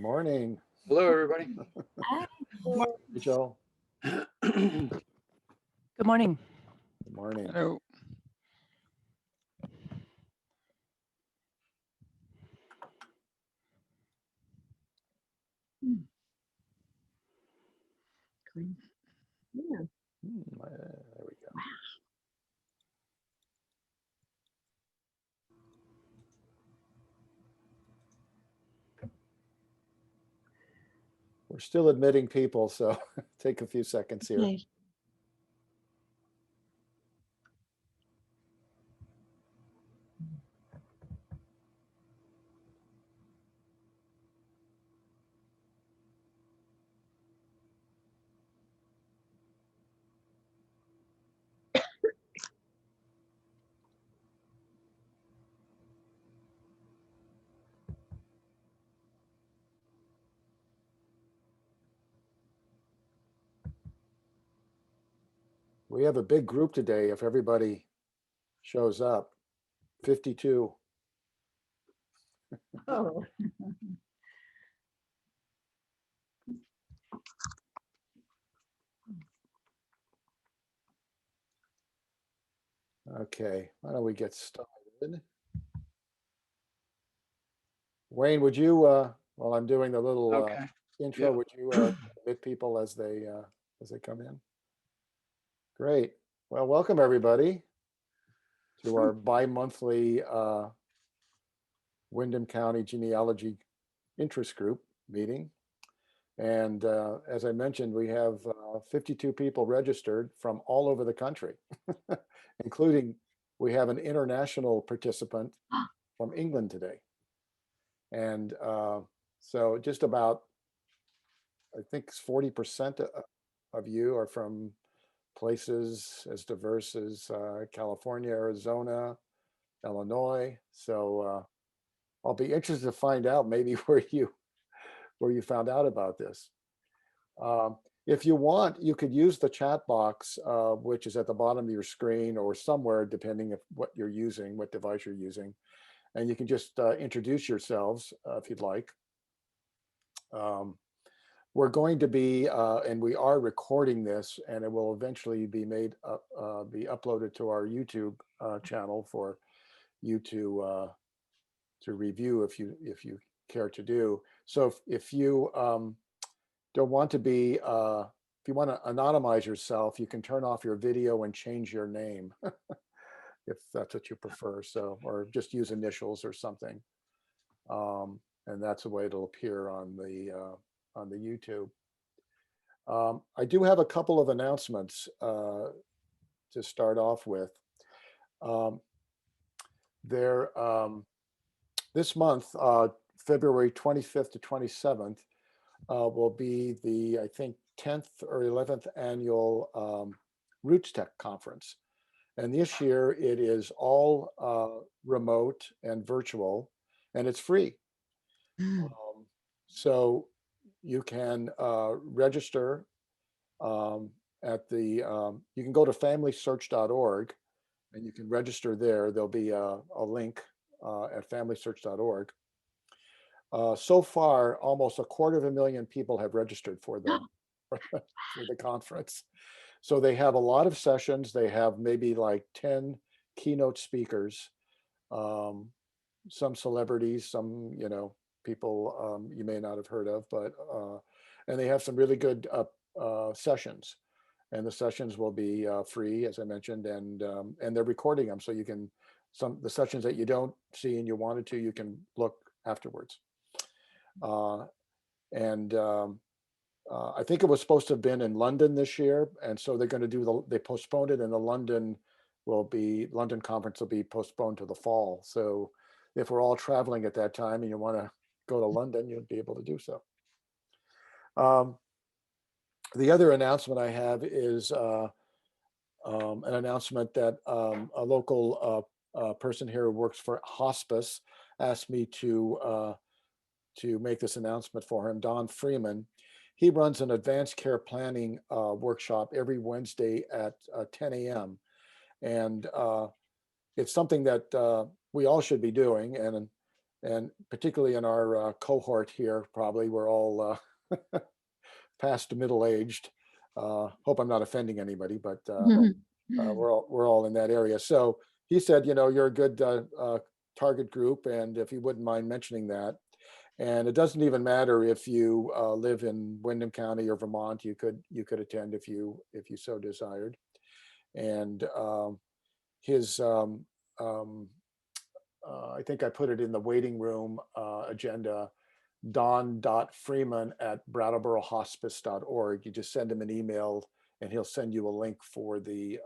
morning. Hello, everybody. Hi. Rachel. Good morning. Good morning. Hello. Green. Yeah. There we go. We're still admitting people, so take a few seconds here. Okay. We have a big group today if everybody shows up. 52. Oh. Okay, why don't we get started? Wayne, would you, while I'm doing the little Okay. intro, Yeah. would you admit people as they come in? Great. Well, welcome everybody to our bi-monthly Windham County Genealogy Interest Group meeting. And as I mentioned, we have 52 people registered from all over the country, including we have an international participant from England today. And so just about, I think 40% of you are from places as diverse as California, Arizona, Illinois. So I'll be interested to find out maybe where you found out about this. If you want, you could use the chat box, which is at the bottom of your screen or somewhere, depending on what you're using, what device you're using. And you can just introduce yourselves if you'd like. We're going to be, and we are recording this, and it will eventually be made up, be uploaded to our YouTube channel for you to review if you care to do. So if you don't want to be, if you want to anonymize yourself, you can turn off your video and change your name if that's what you prefer. So, or just use initials or something. And that's the way it'll appear on the YouTube. I do have a couple of announcements to start off with. This month, February 25th to 27th, will be the, I think, 10th or 11th annual Roots Tech Conference. And this year it is all remote and virtual, and it's free. So you can register at the, you can go to familysearch.org and you can register there. There'll be a link at familysearch.org. So far, almost 250,000 people have registered for the for the conference. So they have a lot of sessions. They have maybe like 10 keynote speakers, some celebrities, some people you may not have heard of, but and they have some really good sessions. And the sessions will be free, as I mentioned, and they're recording them, so you can the sessions that you don't see and you wanted to, you can look afterwards. I think it was supposed to have been in London this year, and so they're going to they postponed it, and the London conference will be postponed to the fall. So if we're all traveling at that time and you want to go to London, you'll be able to do so. The other announcement I have is an announcement that a local person here who works for hospice asked me to make this announcement for him, Don Freeman. He runs an advanced care planning workshop every Wednesday at 10 a.m. And it's something that we all should be doing. and particularly in our cohort here, probably we're all past middle-aged. Hope I'm not offending anybody, but we're all in that area. So he said, you're a good target group, and if you wouldn't mind mentioning that. And it doesn't even matter if you live in Windham County or Vermont. You could attend if you so desired. And his I think I put it in the waiting room agenda, don.freeman@brattleborohospice.org. You just send him an email and he'll send you a link for the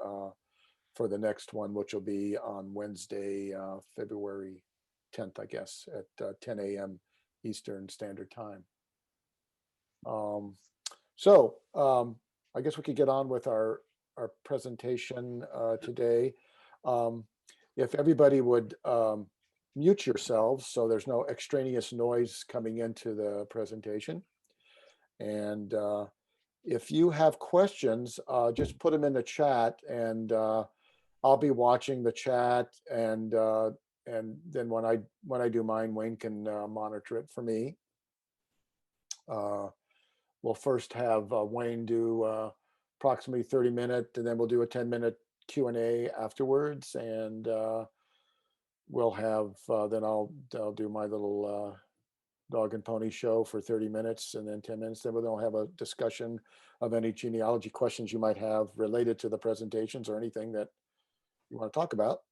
next one, which will be on Wednesday, February 10th, I guess, at 10 a.m. Eastern Standard Time. I guess we could get on with our presentation today. If everybody would mute yourselves so there's no extraneous noise coming into the presentation. And if you have questions, just put them in the chat, and I'll be watching the chat, and then when I do mine, Wayne can monitor it for me. We'll first have Wayne do approximately 30-minute, and then we'll do a 10-minute Q&A afterwards, and we'll have then I'll do my little dog and pony show for 30 minutes, and then 10 minutes. Then we'll have a discussion of any genealogy questions you might have related to the presentations or anything that you want to talk about.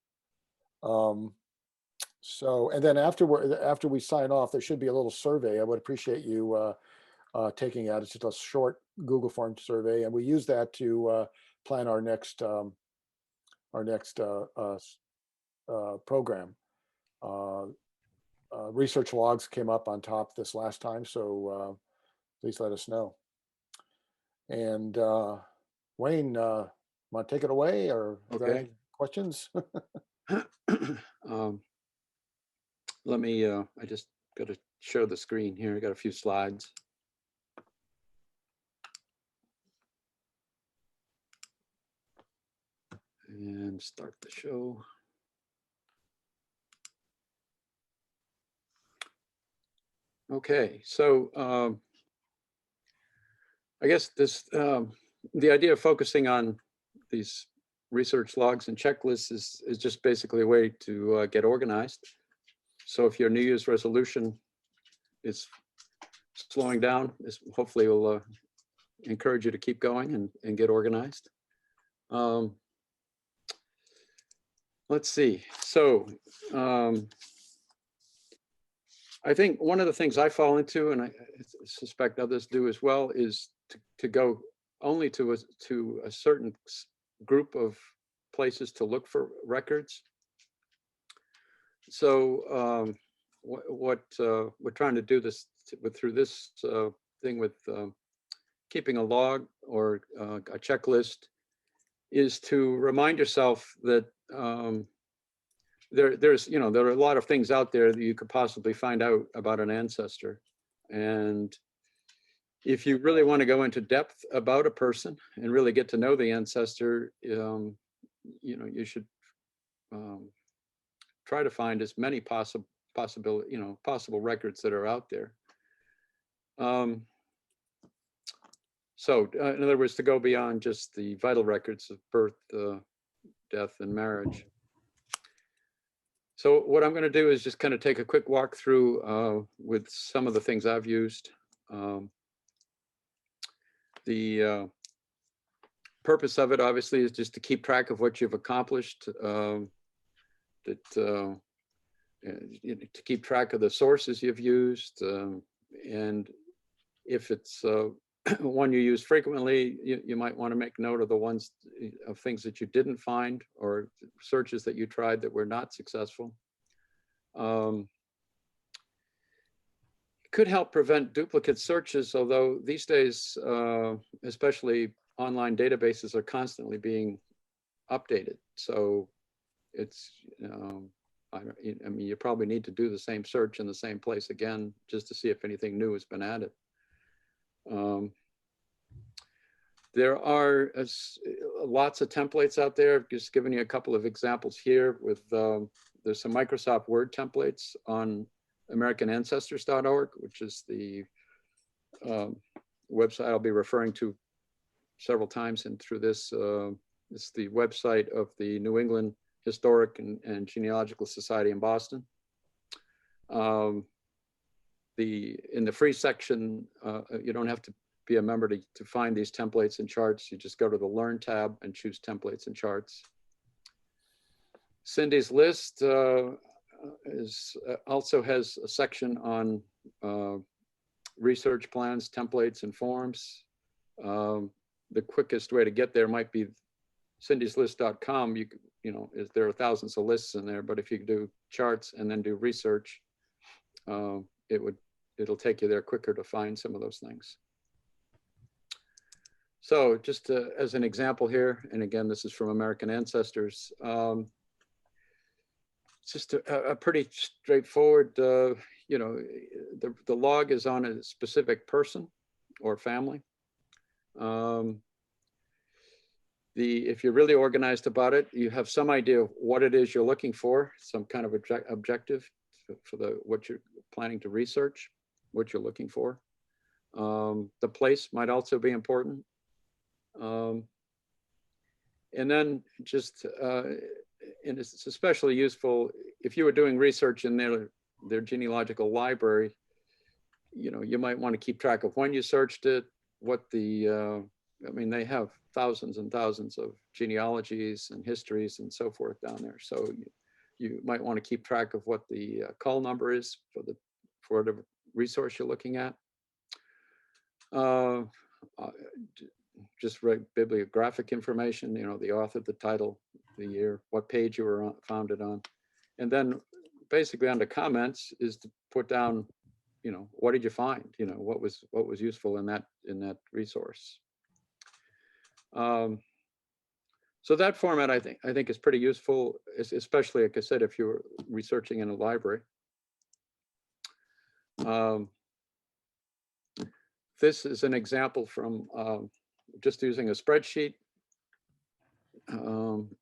So, and then after we sign off, there should be a little survey. I would appreciate you taking out. It's just a short Google form survey, and we use that to plan our next program. Research logs came up on top this last time, so please let us know. And Wayne, want to take it away, or okay. any questions? Let me, I just got to show the screen here. I got a few slides. And start the show. Okay, so I guess this, the idea of focusing on these research logs and checklists is just basically a way to get organized. So if your New Year's resolution is slowing down, this hopefully will encourage you to keep going and get organized. Let's see. So I think one of the things I fall into, and I suspect others do as well, is to go only to a certain group of places to look for records. So what we're trying to do through this thing with keeping a log or a checklist is to remind yourself that there are a lot of things out there that you could possibly find out about an ancestor. And if you really want to go into depth about a person and really get to know the ancestor, you should try to find as many possible records that are out there. So in other words, to go beyond just the vital records of birth, death, and marriage. So what I'm going to do is just kind of take a quick walk through with some of the things I've used. The purpose of it, obviously, is just to keep track of what you've accomplished, to keep track of the sources you've used, and if it's one you use frequently, you might want to make note of the ones of things that you didn't find or searches that you tried that were not successful. It could help prevent duplicate searches, although these days, especially online databases are constantly being updated. So it's, I mean, you probably need to do the same search in the same place again, just to see if anything new has been added. There are lots of templates out there. I've just given you a couple of examples here with, there's some Microsoft Word templates on AmericanAncestors.org, which is the website I'll be referring to several times and through this. It's the website of the New England Historic and Genealogical Society in Boston. In the free section, you don't have to be a member to find these templates and charts. You just go to the Learn tab and choose Templates and Charts. Cindy's list also has a section on research plans, templates, and forms. The quickest way to get there might be cindyslist.com. There are thousands of lists in there, but if you do charts and then do research, it'll take you there quicker to find some of those things. So just as an example here, and again, this is from American Ancestors. It's just a pretty straightforward, the log is on a specific person or family. If you're really organized about it, you have some idea of what it is you're looking for, some kind of objective for what you're planning to research, what you're looking for. The place might also be important. And then just, and it's especially useful if you were doing research in their genealogical library, you might want to keep track of when you searched it, what they have thousands and thousands of genealogies and histories and so forth down there. So you might want to keep track of what the call number is for the resource you're looking at. Just bibliographic information, the author, the title, the year, what page you were founded on. And then basically under comments is to put down, what did you find? What was useful in that resource. So that format, I think is pretty useful, especially, like I said, if you're researching in a library. This is an example from just using a spreadsheet.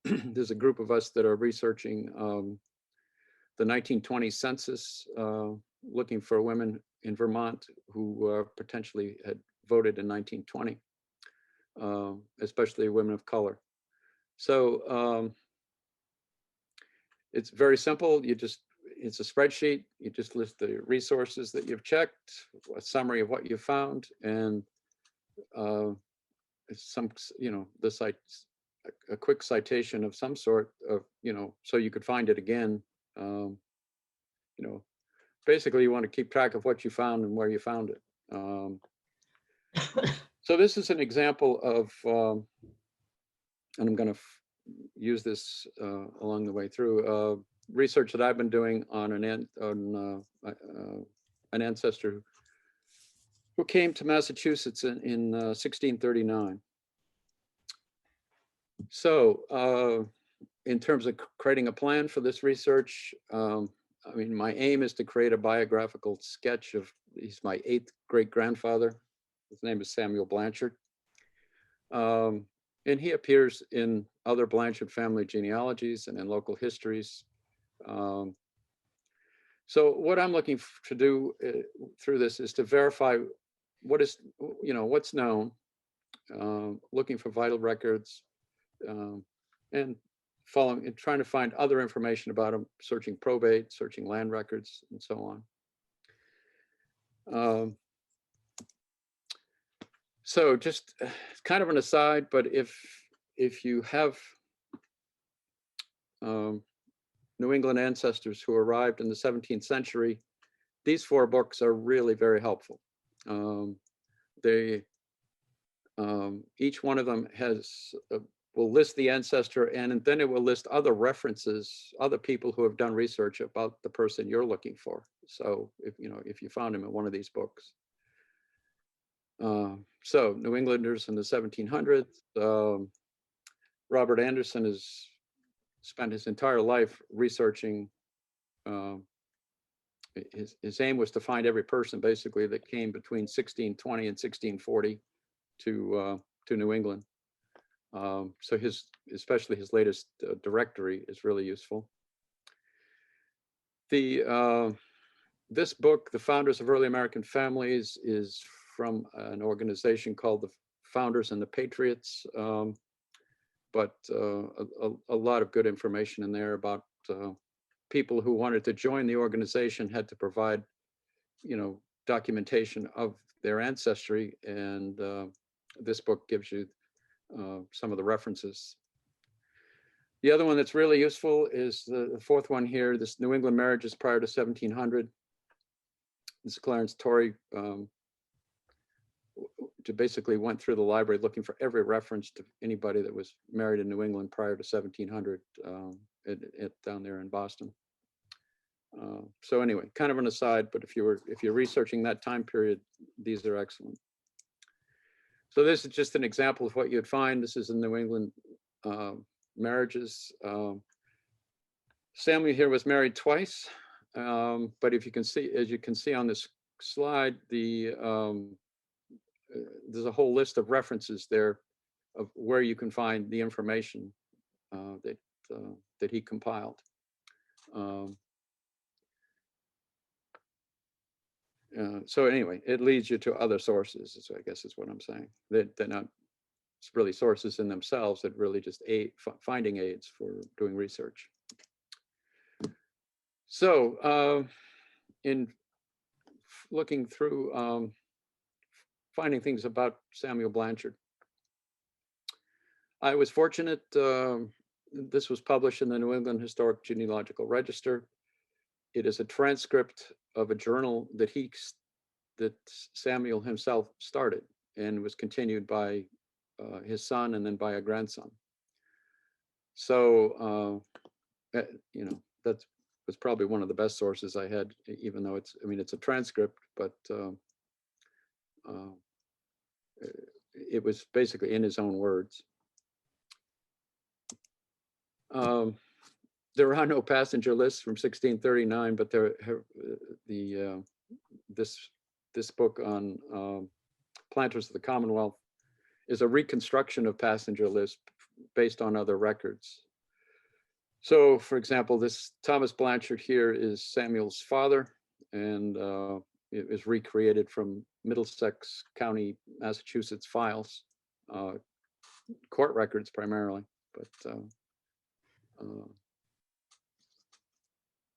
There's a group of us that are researching the 1920 census, looking for women in Vermont who potentially had voted in 1920, especially women of color. So it's very simple. It's a spreadsheet. You just list the resources that you've checked, a summary of what you found, and a quick citation of some sort of, so you could find it again. Basically you want to keep track of what you found and where you found it. So this is an example of, and I'm going to use this along the way through, research that I've been doing on an ancestor who came to Massachusetts in 1639. So in terms of creating a plan for this research, my aim is to create a biographical sketch of, he's my 8th great-grandfather. His name is Samuel Blanchard. And he appears in other Blanchard family genealogies and in local histories. So what I'm looking to do through this is to verify what's known, looking for vital records, and trying to find other information about them, searching probate, searching land records, and so on. So just kind of an aside, but if you have New England ancestors who arrived in the 17th century, these 4 books are really very helpful. Each one of them will list the ancestor, and then it will list other references, other people who have done research about the person you're looking for. So if you found him in one of these books. So New Englanders in the 1700s, Robert Anderson has spent his entire life researching. His aim was to find every person basically that came between 1620 and 1640 to New England. So especially his latest directory is really useful. The this book, The Founders of Early American Families, is from an organization called the Founders and the Patriots. But a lot of good information in there about people who wanted to join the organization had to provide, documentation of their ancestry. And this book gives you some of the references. The other one that's really useful is the fourth one here, this New England Marriages Prior to 1700. This Clarence Torrey basically went through the library looking for every reference to anybody that was married in New England prior to 1700 down there in Boston. So anyway, kind of an aside, but if you're researching that time period, these are excellent. So this is just an example of what you'd find. This is in New England marriages. Samuel here was married twice, but if you can see, as you can see on this slide, there's a whole list of references there of where you can find the information that he compiled. So anyway, it leads you to other sources, so I guess is what I'm saying. They're not really sources in themselves, that really just finding aids for doing research. So in looking through finding things about Samuel Blanchard, I was fortunate. This was published in the New England Historic Genealogical Register. It is a transcript of a journal that Samuel himself started and was continued by his son and then by a grandson. So, that was probably one of the best sources I had, even though it's a transcript, but it was basically in his own words. There are no passenger lists from 1639, but this book on planters of the Commonwealth is a reconstruction of passenger lists based on other records. So, for example, this Thomas Blanchard here is Samuel's father, and it was recreated from Middlesex County, Massachusetts files, court records primarily, but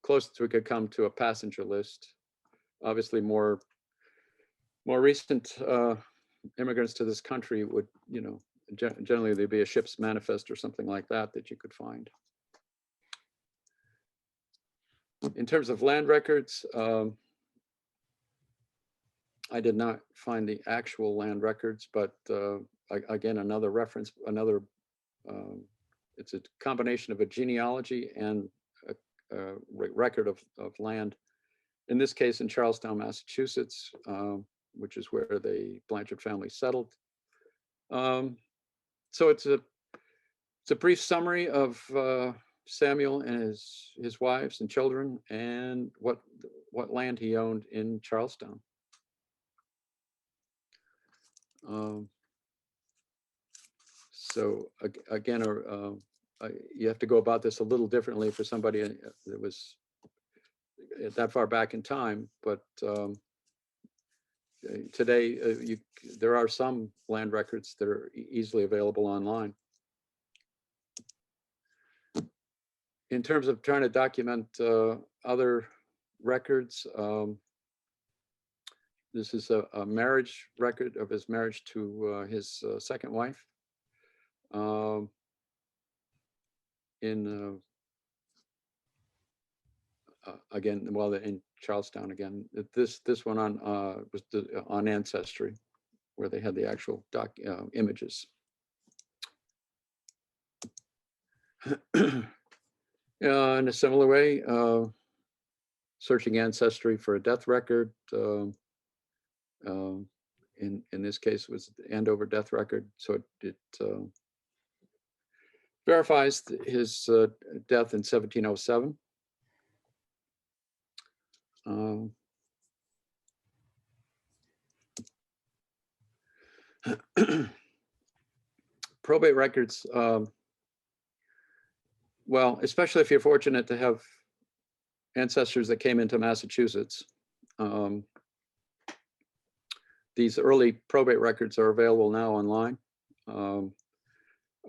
closest we could come to a passenger list. Obviously, more recent immigrants to this country would, generally there'd be a ship's manifest or something like that you could find. In terms of land records, I did not find the actual land records, but again, another reference, it's a combination of a genealogy and a record of land. In this case, in Charlestown, Massachusetts, which is where the Blanchard family settled. So it's a brief summary of Samuel and his wives and children, and what land he owned in Charlestown. So again, you have to go about this a little differently for somebody that was that far back in time, but today there are some land records that are easily available online. In terms of trying to document other records, this is a marriage record of his marriage to his second wife. Again, well, in Charlestown again. This one was on Ancestry, where they had the actual images. In a similar way, searching Ancestry for a death record. In this case, it was the Andover death record, so it verifies his death in 1707. Probate records, well, especially if you're fortunate to have ancestors that came into Massachusetts, Um, these early probate records are available now online.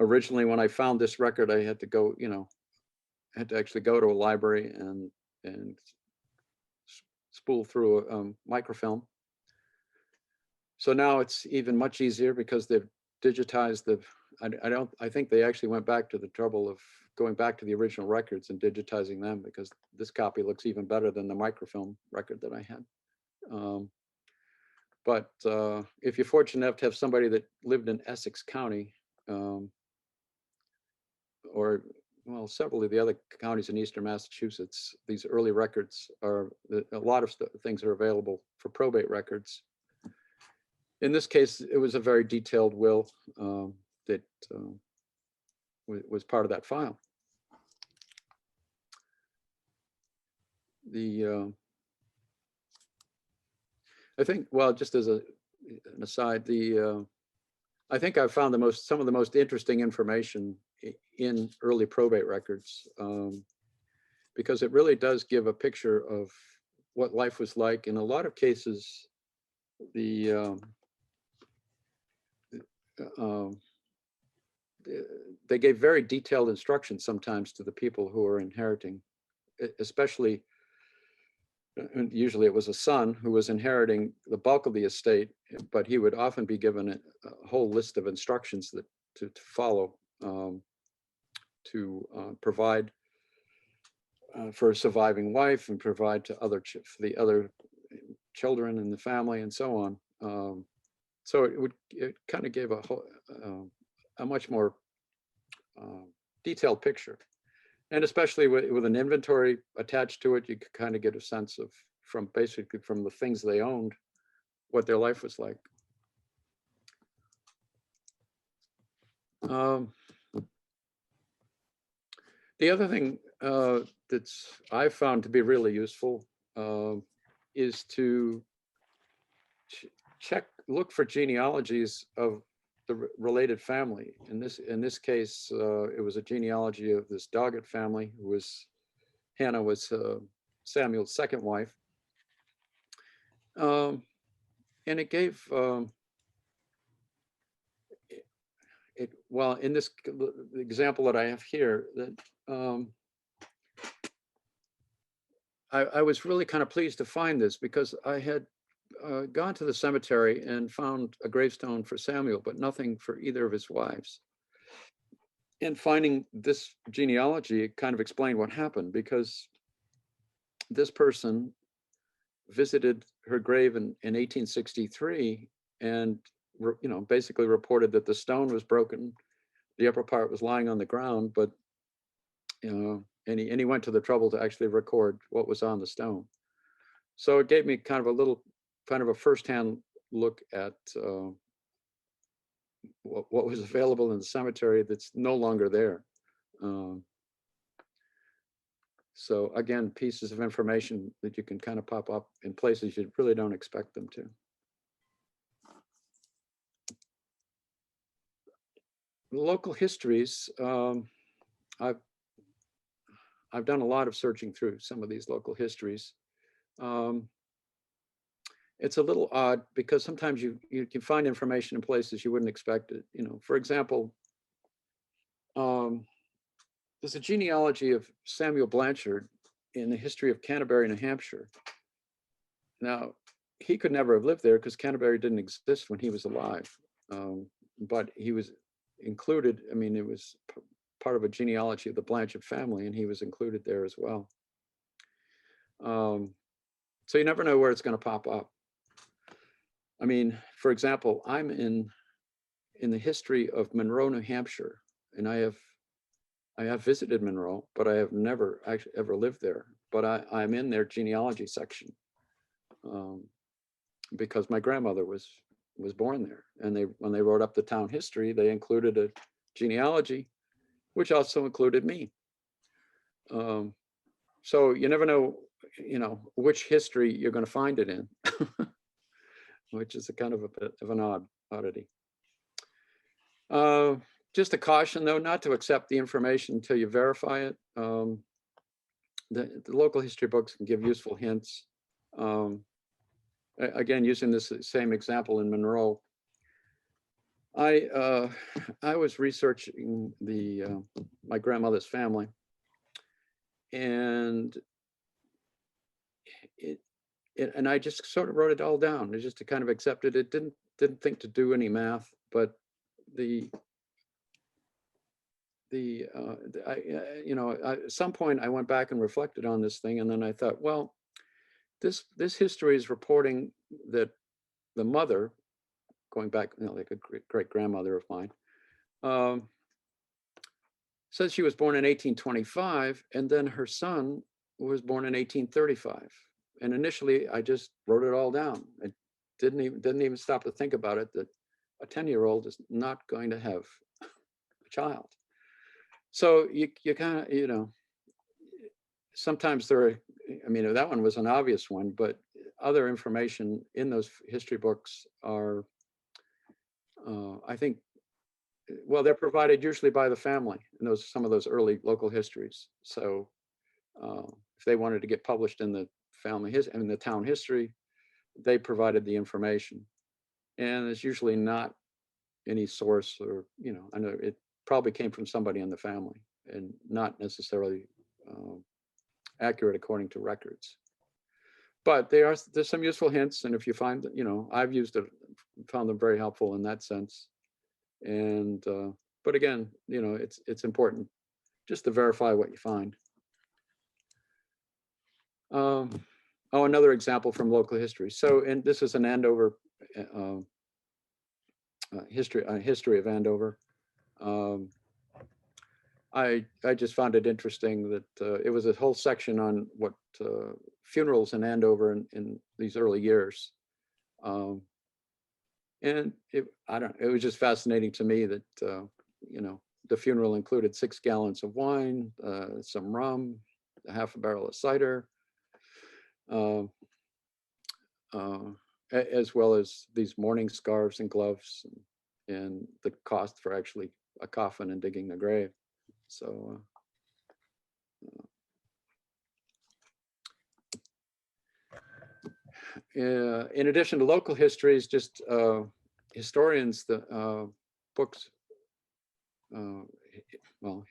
Originally, when I found this record, I had to go, I had to actually go to a library and spool through a microfilm. So now it's even much easier because they've digitized the, I think they actually went back to the trouble of going back to the original records and digitizing them, because this copy looks even better than the microfilm record that I had. But if you're fortunate enough to have somebody that lived in Essex County, or well, several of the other counties in eastern Massachusetts, these early records are, a lot of things are available for probate records. In this case, it was a very detailed will that was part of that file. I think, well, just as an aside, I think I've found some of the most interesting information in early probate records, because it really does give a picture of what life was like. In a lot of cases, they gave very detailed instructions sometimes to the people who are inheriting, especially, usually it was a son who was inheriting the bulk of the estate, but he would often be given a whole list of instructions that to follow, to provide for a surviving wife and provide to for the other children in the family and so on. So it kind of gave a much more detailed picture. And especially with an inventory attached to it, you could kind of get a sense of, basically from the things they owned, what their life was like. The other thing I've found to be really useful is to look for genealogies of the related family. In this case, it was a genealogy of this Doggett family, who was, Hannah was Samuel's second wife. And it gave, well, in this example that I have here, that I was really kind of pleased to find this, because I had gone to the cemetery and found a gravestone for Samuel, but nothing for either of his wives. And finding this genealogy, it kind of explained what happened, because this person visited her grave in 1863 and basically reported that the stone was broken, the upper part was lying on the ground, but and he went to the trouble to actually record what was on the stone. So it gave me kind of a firsthand look at what was available in the cemetery that's no longer there. So again, pieces of information that you can kind of pop up in places you really don't expect them to. Local histories, I've done a lot of searching through some of these local histories. It's a little odd, because sometimes you can find information in places you wouldn't expect it. For example, there's a genealogy of Samuel Blanchard in the history of Canterbury, New Hampshire. Now, he could never have lived there, because Canterbury didn't exist when he was alive. But he was included, it was part of a genealogy of the Blanchard family, and he was included there as well. So you never know where it's going to pop up. For example, I'm in the history of Monroe, New Hampshire, and I have visited Monroe, but I have never actually ever lived there. But I'm in their genealogy section, because my grandmother was born there, and when they wrote up the town history, they included a genealogy, which also included me. So you never know, which history you're going to find it in, which is a kind of a bit of an oddity. Just a caution, though, not to accept the information until you verify it. The local history books can give useful hints. again, using this same example in Monroe, I was researching my grandmother's family, and and I just sort of wrote it all down. I just kind of accepted it. Didn't think to do any math, but at some point I went back and reflected on this thing, and then I thought, well, this history is reporting that the mother, going back, like a great grandmother of mine, says she was born in 1825, and then her son was born in 1835. And initially, I just wrote it all down. I didn't even stop to think about it, that a 10-year-old is not going to have a child. So you kind of, sometimes there are, I mean, that one was an obvious one, but other information in those history books are, I think, well, they're provided usually by the family in some of those early local histories. So if they wanted to get published in the family in the town history, they provided the information, and it's usually not any source, or I know it probably came from somebody in the family and not necessarily accurate according to records. But there's some useful hints, and if you find that, I've used it, found them very helpful in that sense. And but again, it's important just to verify what you find. Oh, another example from local history. So, and this is an Andover history of Andover. I just found it interesting that it was a whole section on what funerals in Andover in these early years. And it was just fascinating to me that, the funeral included 6 gallons of wine, some rum, a half a barrel of cider, as well as these mourning scarves and gloves, and the cost for actually a coffin and digging the grave. So, in addition to local histories, just historians, the books, well,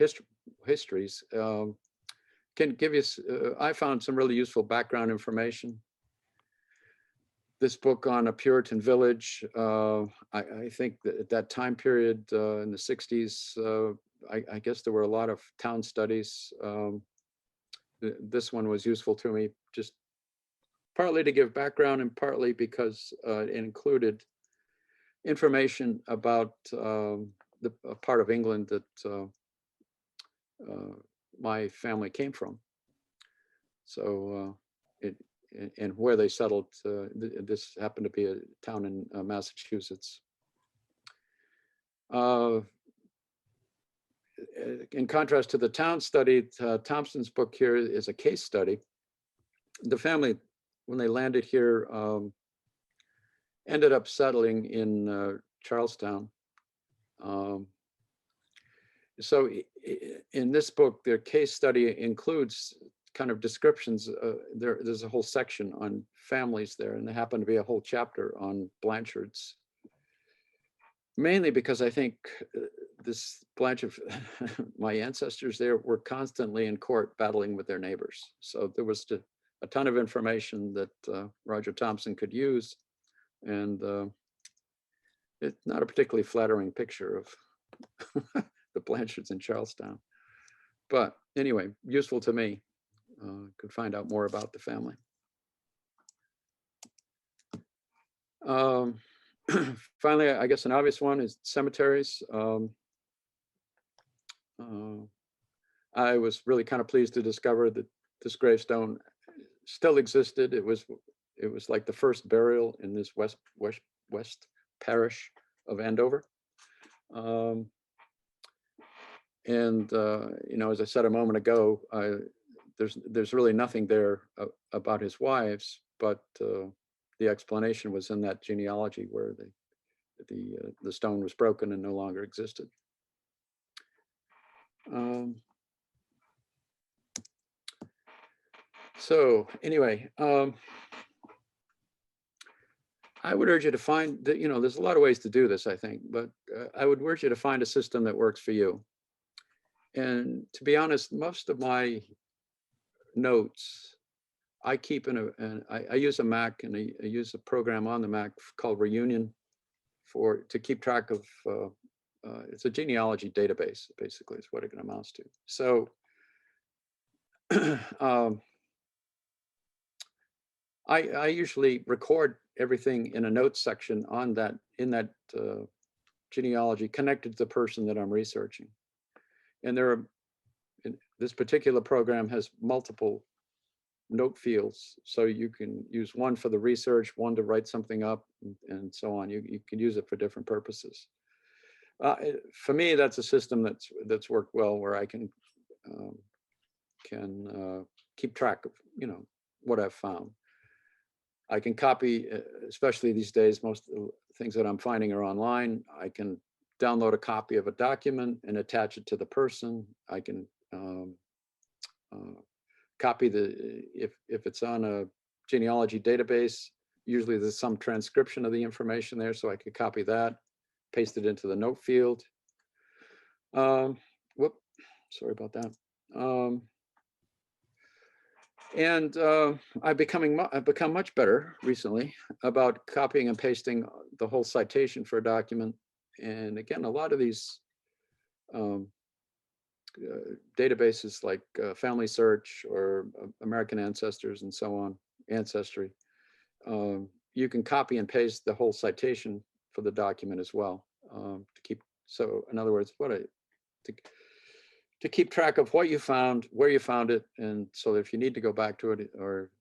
histories can give you, I found some really useful background information. This book on a Puritan village, I think that at that time period in the 60s, I guess there were a lot of town studies. This one was useful to me, just partly to give background and partly because it included information about the part of England that my family came from. So and where they settled. This happened to be a town in Massachusetts. In contrast to the town study, Thompson's book here is a case study. The family, when they landed here, ended up settling in Charlestown. So in this book, their case study includes kind of descriptions. There's a whole section on families there, and there happened to be a whole chapter on Blanchards. Mainly because I think this Blanchard, my ancestors there were constantly in court battling with their neighbors. So there was a ton of information that Roger Thompson could use, and it's not a particularly flattering picture of the Blanchards in Charlestown. But anyway, useful to me. Could find out more about the family. Finally, I guess an obvious one is cemeteries. I was really kind of pleased to discover that this gravestone still existed. It was like the first burial in this west parish of Andover. And as I said a moment ago, there's really nothing there about his wives, but the explanation was in that genealogy where the stone was broken and no longer existed. So anyway, I would urge you to find that, there's a lot of ways to do this, I think, but I would urge you to find a system that works for you. And to be honest, most of my notes I keep I use a Mac, and I use a program on the Mac called Reunion to keep track of, it's a genealogy database, basically, is what it amounts to. So I usually record everything in a notes section in that genealogy connected to the person that I'm researching. And this particular program has multiple note fields, so you can use one for the research, one to write something up, and so on. You can use it for different purposes. For me, that's a system that's worked well, where I can keep track of what I've found. I can copy, especially these days, most of the things that I'm finding are online. I can download a copy of a document and attach it to the person. I can copy if it's on a genealogy database, usually there's some transcription of the information there, so I could copy that, paste it into the note field. Sorry about that. I've become much better recently about copying and pasting the whole citation for a document. And again, a lot of these databases like Family Search or American Ancestors and so on, Ancestry, you can copy and paste the whole citation for the document as well, to keep. So in other words, to keep track of what you found, where you found it, and so if you need to go back to it, or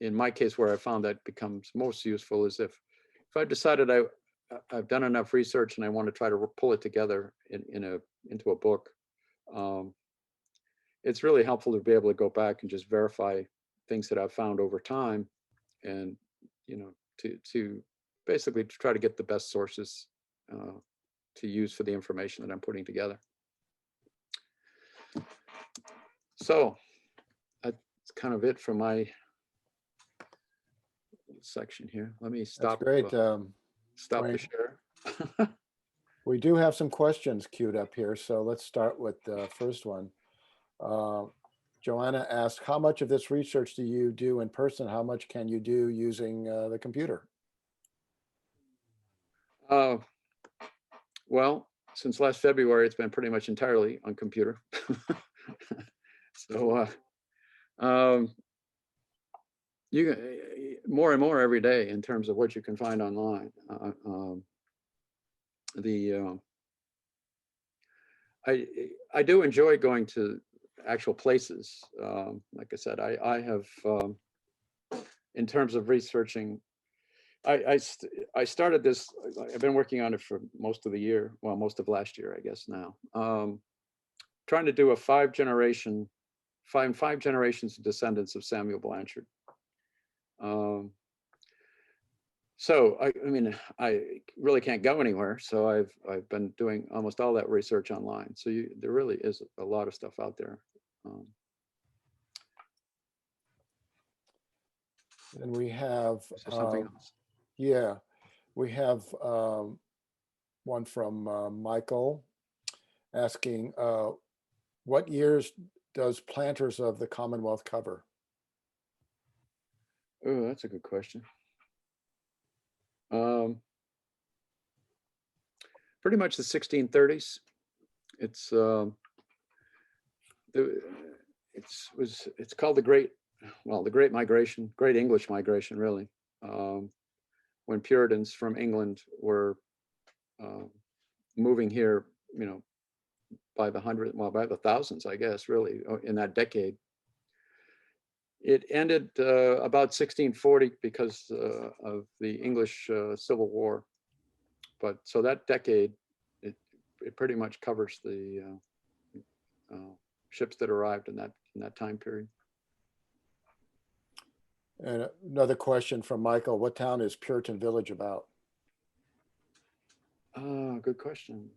in my case, where I found that becomes most useful is if I've decided I've done enough research and I want to try to pull it together into a book. It's really helpful to be able to go back and just verify things that I've found over time, and to basically try to get the best sources to use for the information that I'm putting together. So that's kind of it for my section here. Let me stop. That's great. Stop Wayne, the share. we do have some questions queued up here, so let's start with the first one. Joanna asked, how much of this research do you do in person? How much can you do using the computer? Well, since last February, it's been pretty much entirely on computer. So you more and more every day in terms of what you can find online. I do enjoy going to actual places. Like I said, I have, in terms of researching, I started this, I've been working on it for most of the year, well, most of last year, I guess now, trying to do five generations of descendants of Samuel Blanchard. So I mean, I really can't go anywhere. So I've been doing almost all that research online. So there really is a lot of stuff out there. And we have something else. Yeah, we have one from Michael asking, what years does Planters of the Commonwealth cover? Oh, that's a good question. Pretty much the 1630s. It's called the Great Migration, Great English Migration, really. When Puritans from England were moving here, by the thousands, I guess, really, in that decade. It ended about 1640 because of the English Civil War. But so that decade, it pretty much covers the ships that arrived in that time period. And another question from Michael, what town is Puritan Village about? Good question.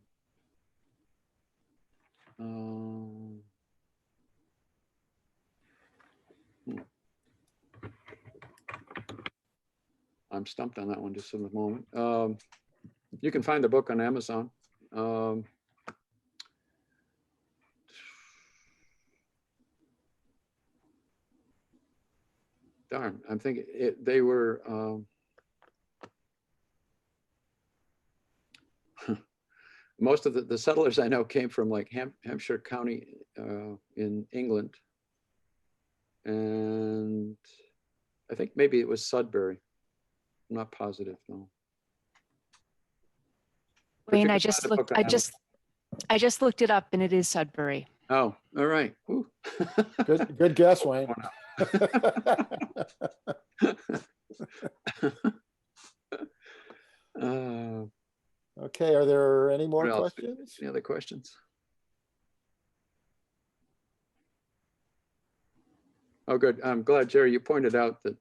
I'm stumped on that one just for the moment. You can find the book on Amazon. Darn, I'm thinking they were, most of the settlers I know came from like Hampshire County in England. And I think maybe it was Sudbury. I'm not positive, no. But you Wayne, can find the book on Amazon. I just looked it up and it is Sudbury. Oh, all right. Whew. Good guess, Wayne. Okay, are there any more what else? questions? Any other questions? Oh, good. I'm glad, Jerry, you pointed out that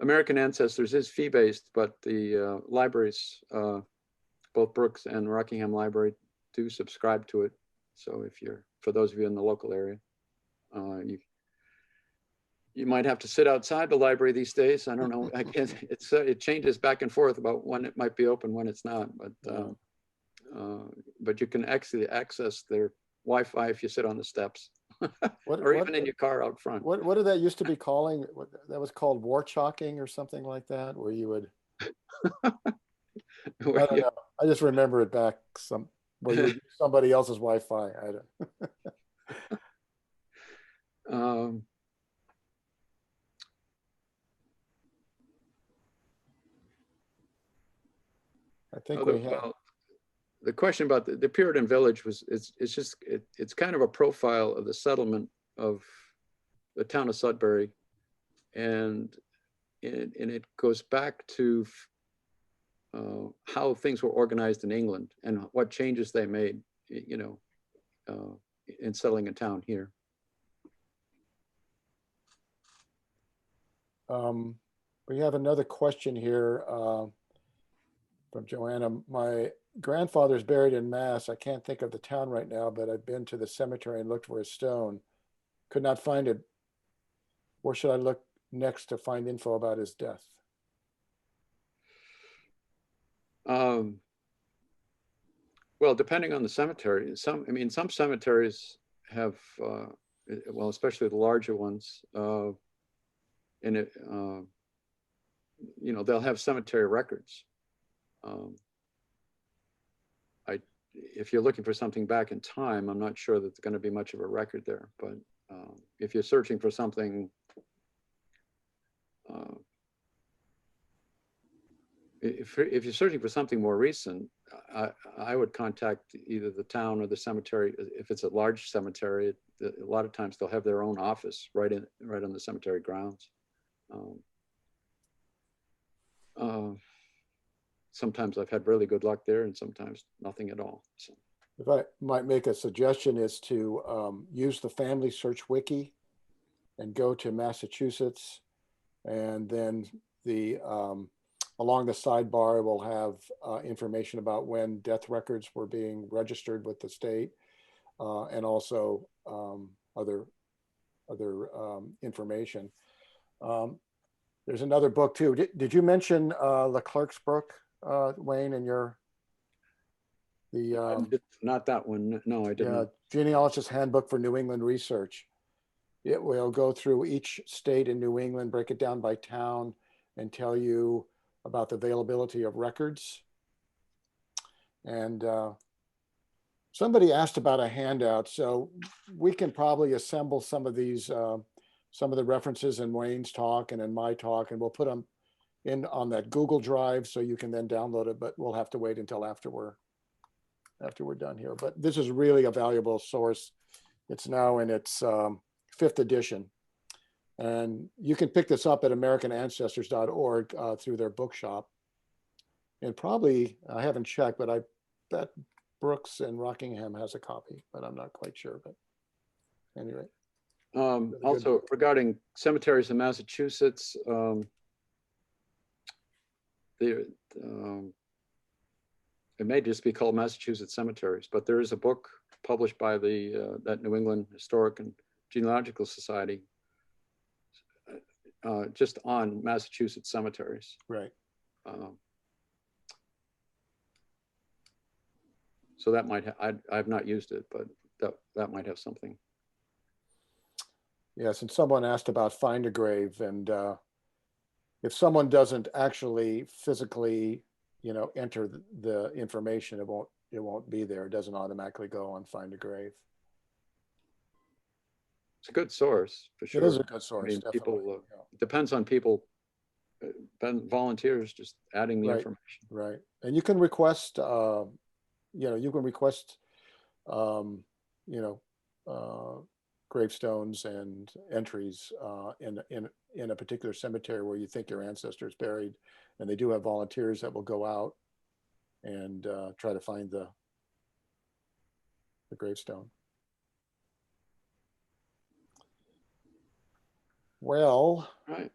American Ancestors is fee-based, but the libraries, both Brooks and Rockingham Library, do subscribe to it. So if you're, for those of you in the local area, you might have to sit outside the library these days. I don't know. I can't, it changes back and forth about when it might be open, when it's not. But you can actually access their Wi-Fi if you sit on the steps, or even in your car out front. What did that used to be calling? That was called war chalking or something like that, where you would. I don't know. I just remember it back where you would use somebody else's Wi-Fi. I don't. I think we have. Well, the question about the Puritan village was, it's kind of a profile of the settlement of the town of Sudbury. And it goes back to how things were organized in England and what changes they made, you know, in settling a town here. We have another question here from Joanna. My grandfather's buried in Mass. I can't think of the town right now, but I've been to the cemetery and looked for his stone. Could not find it. Where should I look next to find info about his death? Well, depending on the cemetery, some cemeteries have, well, especially the larger ones, and it, you know, they'll have cemetery records. If you're looking for something back in time, I'm not sure that there's going to be much of a record there. But if you're searching for something, if you're searching for something more recent, I would contact either the town or the cemetery. If it's a large cemetery, a lot of times they'll have their own office right on the cemetery grounds. Sometimes I've had really good luck there, and sometimes nothing at all. So, if I might make a suggestion, is to use the Family Search Wiki and go to Massachusetts, and then the along the sidebar will have information about when death records were being registered with the state, and also other information. There's another book too. Did you mention Leclerc's book, Wayne, in your not that one? No, I didn't. Yeah, Genealogist Handbook for New England Research. It will go through each state in New England, break it down by town, and tell you about the availability of records. And somebody asked about a handout, so we can probably assemble some of these, some of the references in Wayne's talk and in my talk, and we'll put them in on that Google Drive so you can then download it, but we'll have to wait until after we're done here. But this is really a valuable source. It's now in its 5th edition. And you can pick this up at americanancestors.org through their bookshop. And probably, I haven't checked, but I bet Brooks and Rockingham has a copy, but I'm not quite sure. But anyway. Also, regarding cemeteries in Massachusetts, it may just be called Massachusetts Cemeteries, but there is a book published by that New England Historic and Genealogical Society just on Massachusetts cemeteries. Right. So that might, I've not used it, but that might have something. Yes, and someone asked about Find a Grave, and if someone doesn't actually physically, enter the information, it won't be there. It doesn't automatically go on Find a Grave. It's a good source for sure. It is a good I source, mean, definitely. people, it depends on people, volunteers just adding the Right. information. Right, and you can request, you can request, gravestones and entries in a particular cemetery where you think your ancestor is buried, and they do have volunteers that will go out and try to find the gravestone. Well, Right.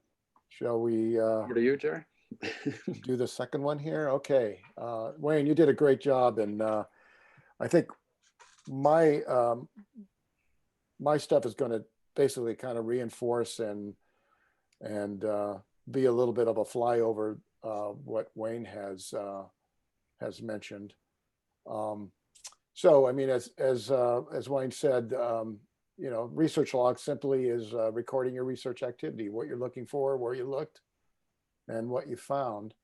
shall we Over to you, Jerry. do the second one here? Okay, Wayne, you did a great job, and I think my my stuff is going to basically kind of reinforce and be a little bit of a flyover what Wayne has mentioned. So I mean, as Wayne said, research log simply is recording your research activity, what you're looking for, where you looked, and what you found.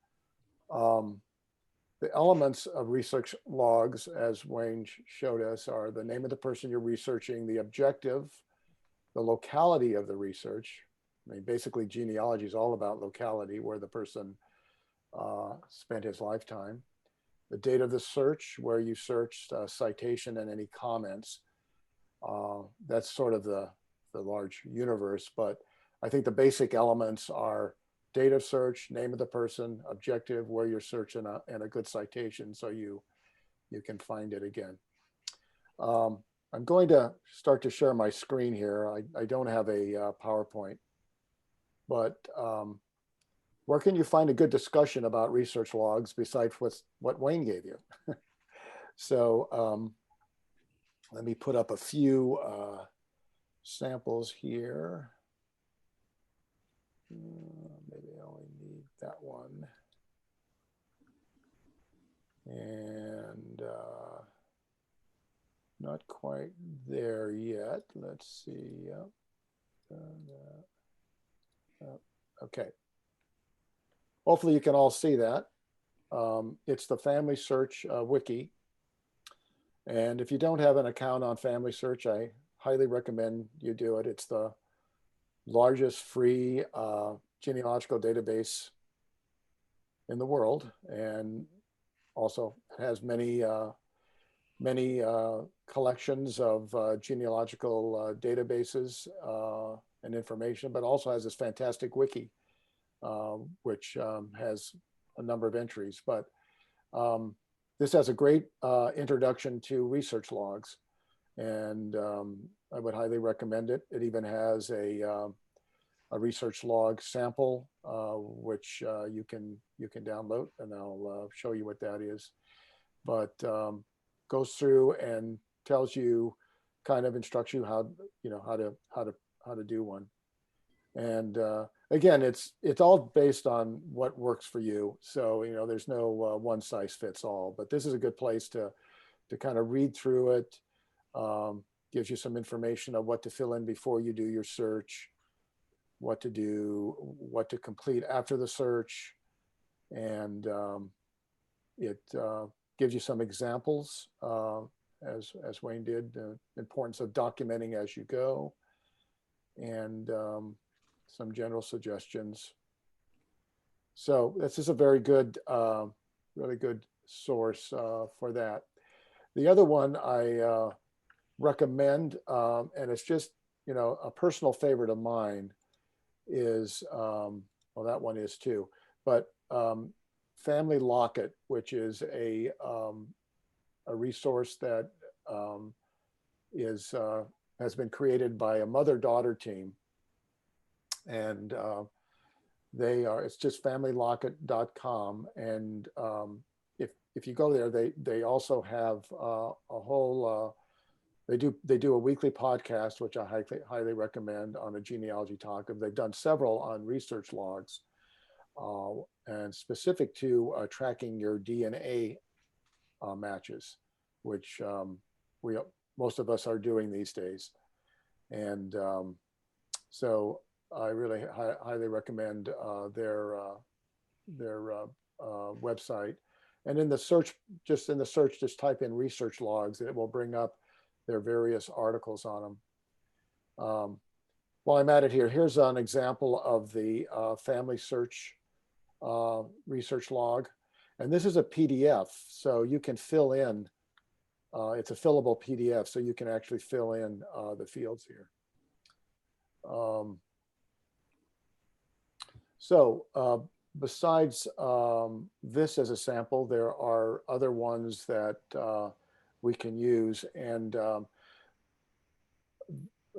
The elements of research logs, as Wayne showed us, are the name of the person you're researching, the objective, the locality of the research. I mean, basically genealogy is all about locality, where the person spent his lifetime. The date of the search, where you searched, citation, and any comments. That's sort of the large universe, but I think the basic elements are date of search, name of the person, objective, where you're searching, and a good citation so you can find it again. I'm going to start to share my screen here. I don't have a PowerPoint, but where can you find a good discussion about research logs besides what Wayne gave you? So let me put up a few samples here. Maybe I only need that one. And not quite there yet. Let's see. Okay. Hopefully you can all see that. It's the Family Search wiki. And if you don't have an account on Family Search, I highly recommend you do it. It's the largest free genealogical database in the world, and also has many collections of genealogical databases and information, but also has this fantastic wiki, which has a number of entries. But this has a great introduction to research logs, and I would highly recommend it. It even has a research log sample, which you can download, and I'll show you what that is. But goes through and tells you, kind of instructs you how to do one. And again, it's all based on what works for you. So there's no one size fits all. But this is a good place to kind of read through it. Gives you some information on what to fill in before you do your search, what to do, what to complete after the search, and it gives you some examples, as Wayne did, the importance of documenting as you go, and some general suggestions. So this is a very good, really good source for that. The other one I recommend, and it's just a personal favorite of mine, is well, that one is too, but Family Locket, which is a resource that has been created by a mother-daughter team, and it's just familylocket.com, and if you go there, they also have a whole They do a weekly podcast, which I highly recommend, on a genealogy talk. They've done several on research logs, and specific to tracking your DNA matches, which most of us are doing these days. And so I really highly recommend their website. And in the search, just type in research logs, and it will bring up their various articles on them. While I'm at it here, here's an example of the family search research log. And this is a PDF, so you can fill in, it's a fillable PDF, so you can actually fill in the fields here. Besides this as a sample, there are other ones that we can use, and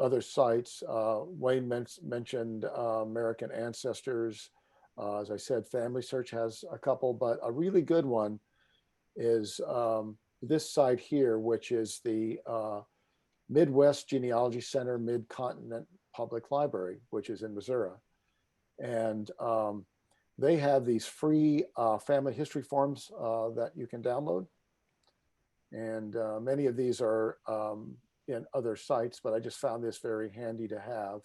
other sites. Wayne mentioned American Ancestors. As I said, Family Search has a couple, but a really good one is this site here, which is the Midwest Genealogy Center Mid-Continent Public Library, which is in Missouri. And they have these free family history forms that you can download. And many of these are in other sites, but I just found this very handy to have.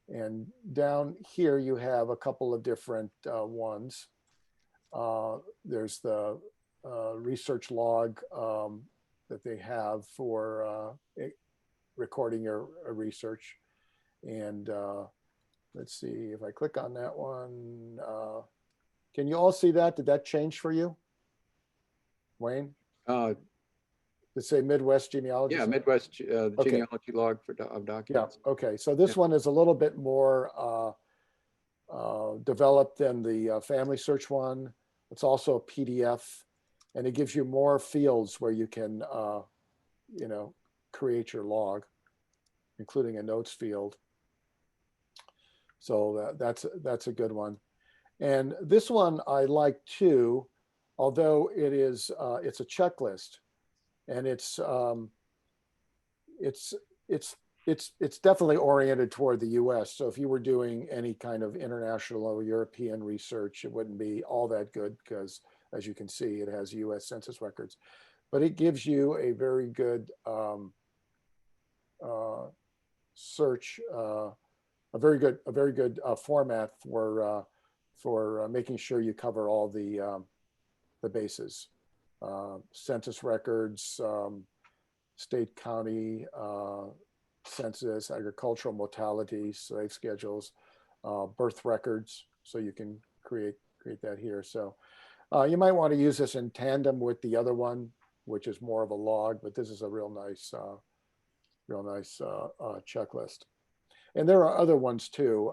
And down here, you have a couple of different ones. There's the research log that they have for recording your research. And let's see if I click on that one. Can you all see that? Did that change for you, Wayne? Let's say Midwest Genealogy. Yeah, Midwest Okay. Genealogy log of documents. Yeah, okay. So this one is a little bit more developed than the family search one. It's also a PDF, and it gives you more fields where you can, create your log, including a notes field. So that's a good one. And this one I like too, although it's a checklist, and it's definitely oriented toward the US. So if you were doing any kind of international or European research, it wouldn't be all that good because, as you can see, it has US Census records. But it gives you a very good search, a very good format for making sure you cover all the bases. Census records, state, county, census, agricultural mortality, slave schedules, birth records. So you can create that here. So you might want to use this in tandem with the other one, which is more of a log, but this is a real nice checklist. And there are other ones too.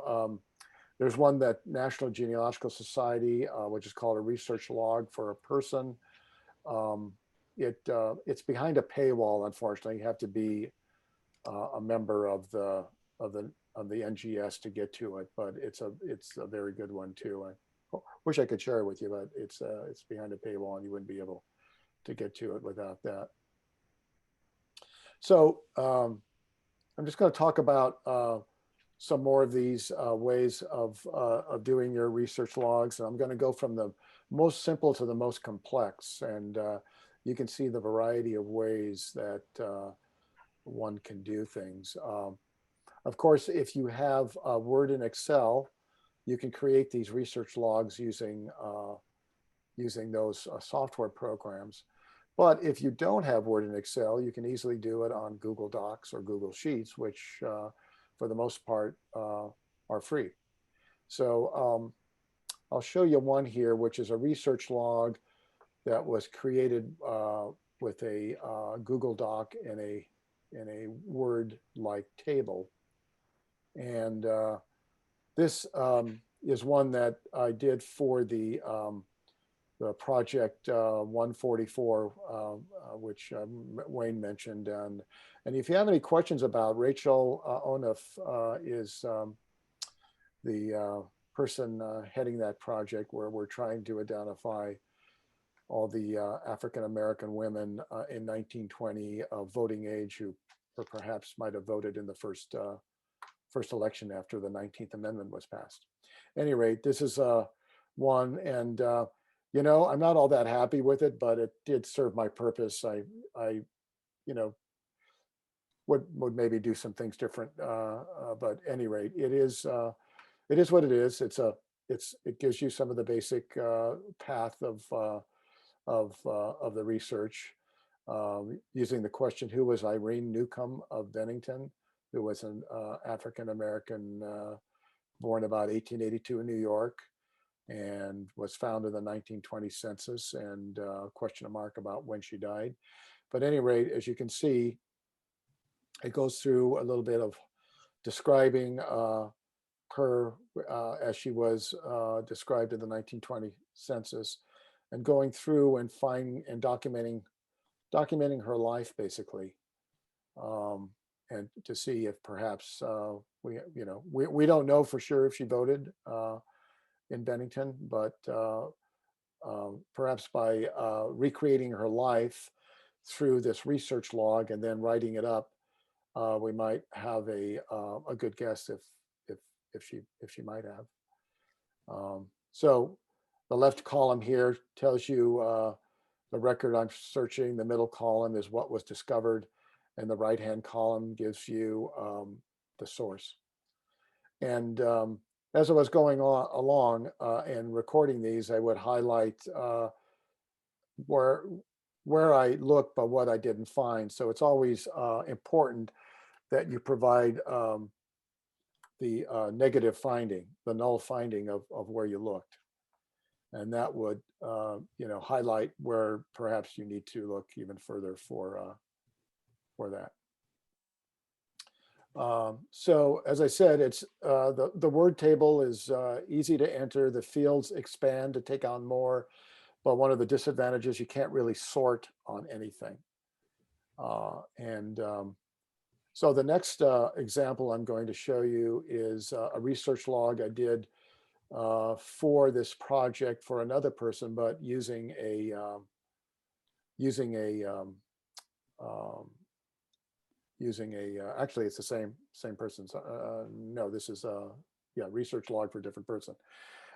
There's one that National Genealogical Society, which is called a research log for a person. It's behind a paywall, unfortunately. You have to be a member of the NGS to get to it, but it's a very good one too. I wish I could share it with you, but it's behind a paywall, and you wouldn't be able to get to it without that. So I'm just going to talk about some more of these ways of doing your research logs, and I'm going to go from the most simple to the most complex, and you can see the variety of ways that one can do things. Of course, if you have Word and Excel, you can create these research logs using those software programs. But if you don't have Word and Excel, you can easily do it on Google Docs or Google Sheets, which for the most part are free. So I'll show you one here, which is a research log that was created with a Google Doc in a Word-like table. And this is one that I did for the project 144, which Wayne mentioned. And if you have any questions about, Rachel Onuf is the person heading that project, where we're trying to identify all the African-American women in 1920 of voting age who or perhaps might have voted in the first election after the 19th Amendment was passed. At any rate, this is one, and you know, I'm not all that happy with it, but it did serve my purpose. I you know, would maybe do some things different, but at any rate, it is what it is. It gives you some of the basic path of the research, using the question, who was Irene Newcomb of Bennington, who was an African-American born about 1882 in New York and was found in the 1920 census, and question mark about when she died. But at any rate, as you can see, it goes through a little bit of describing her as she was described in the 1920 census, and going through and finding and documenting her life, basically, and to see if perhaps we don't know for sure if she voted in Bennington, but perhaps by recreating her life through this research log and then writing it up, we might have a good guess if she might have. So the left column here tells you the record I'm searching. The middle column is what was discovered, and the right-hand column gives you the source. And as I was going along and recording these, I would highlight where I looked, but what I didn't find. So it's always important that you provide the negative finding, the null finding of where you looked. And that would, highlight where perhaps you need to look even further for that. So as I said, it's the word table is easy to enter. The fields expand to take on more, but one of the disadvantages, you can't really sort on anything. So the next example I'm going to show you is a research log I did for this project for another person, but using actually it's the same person's. No, this is research log for a different person,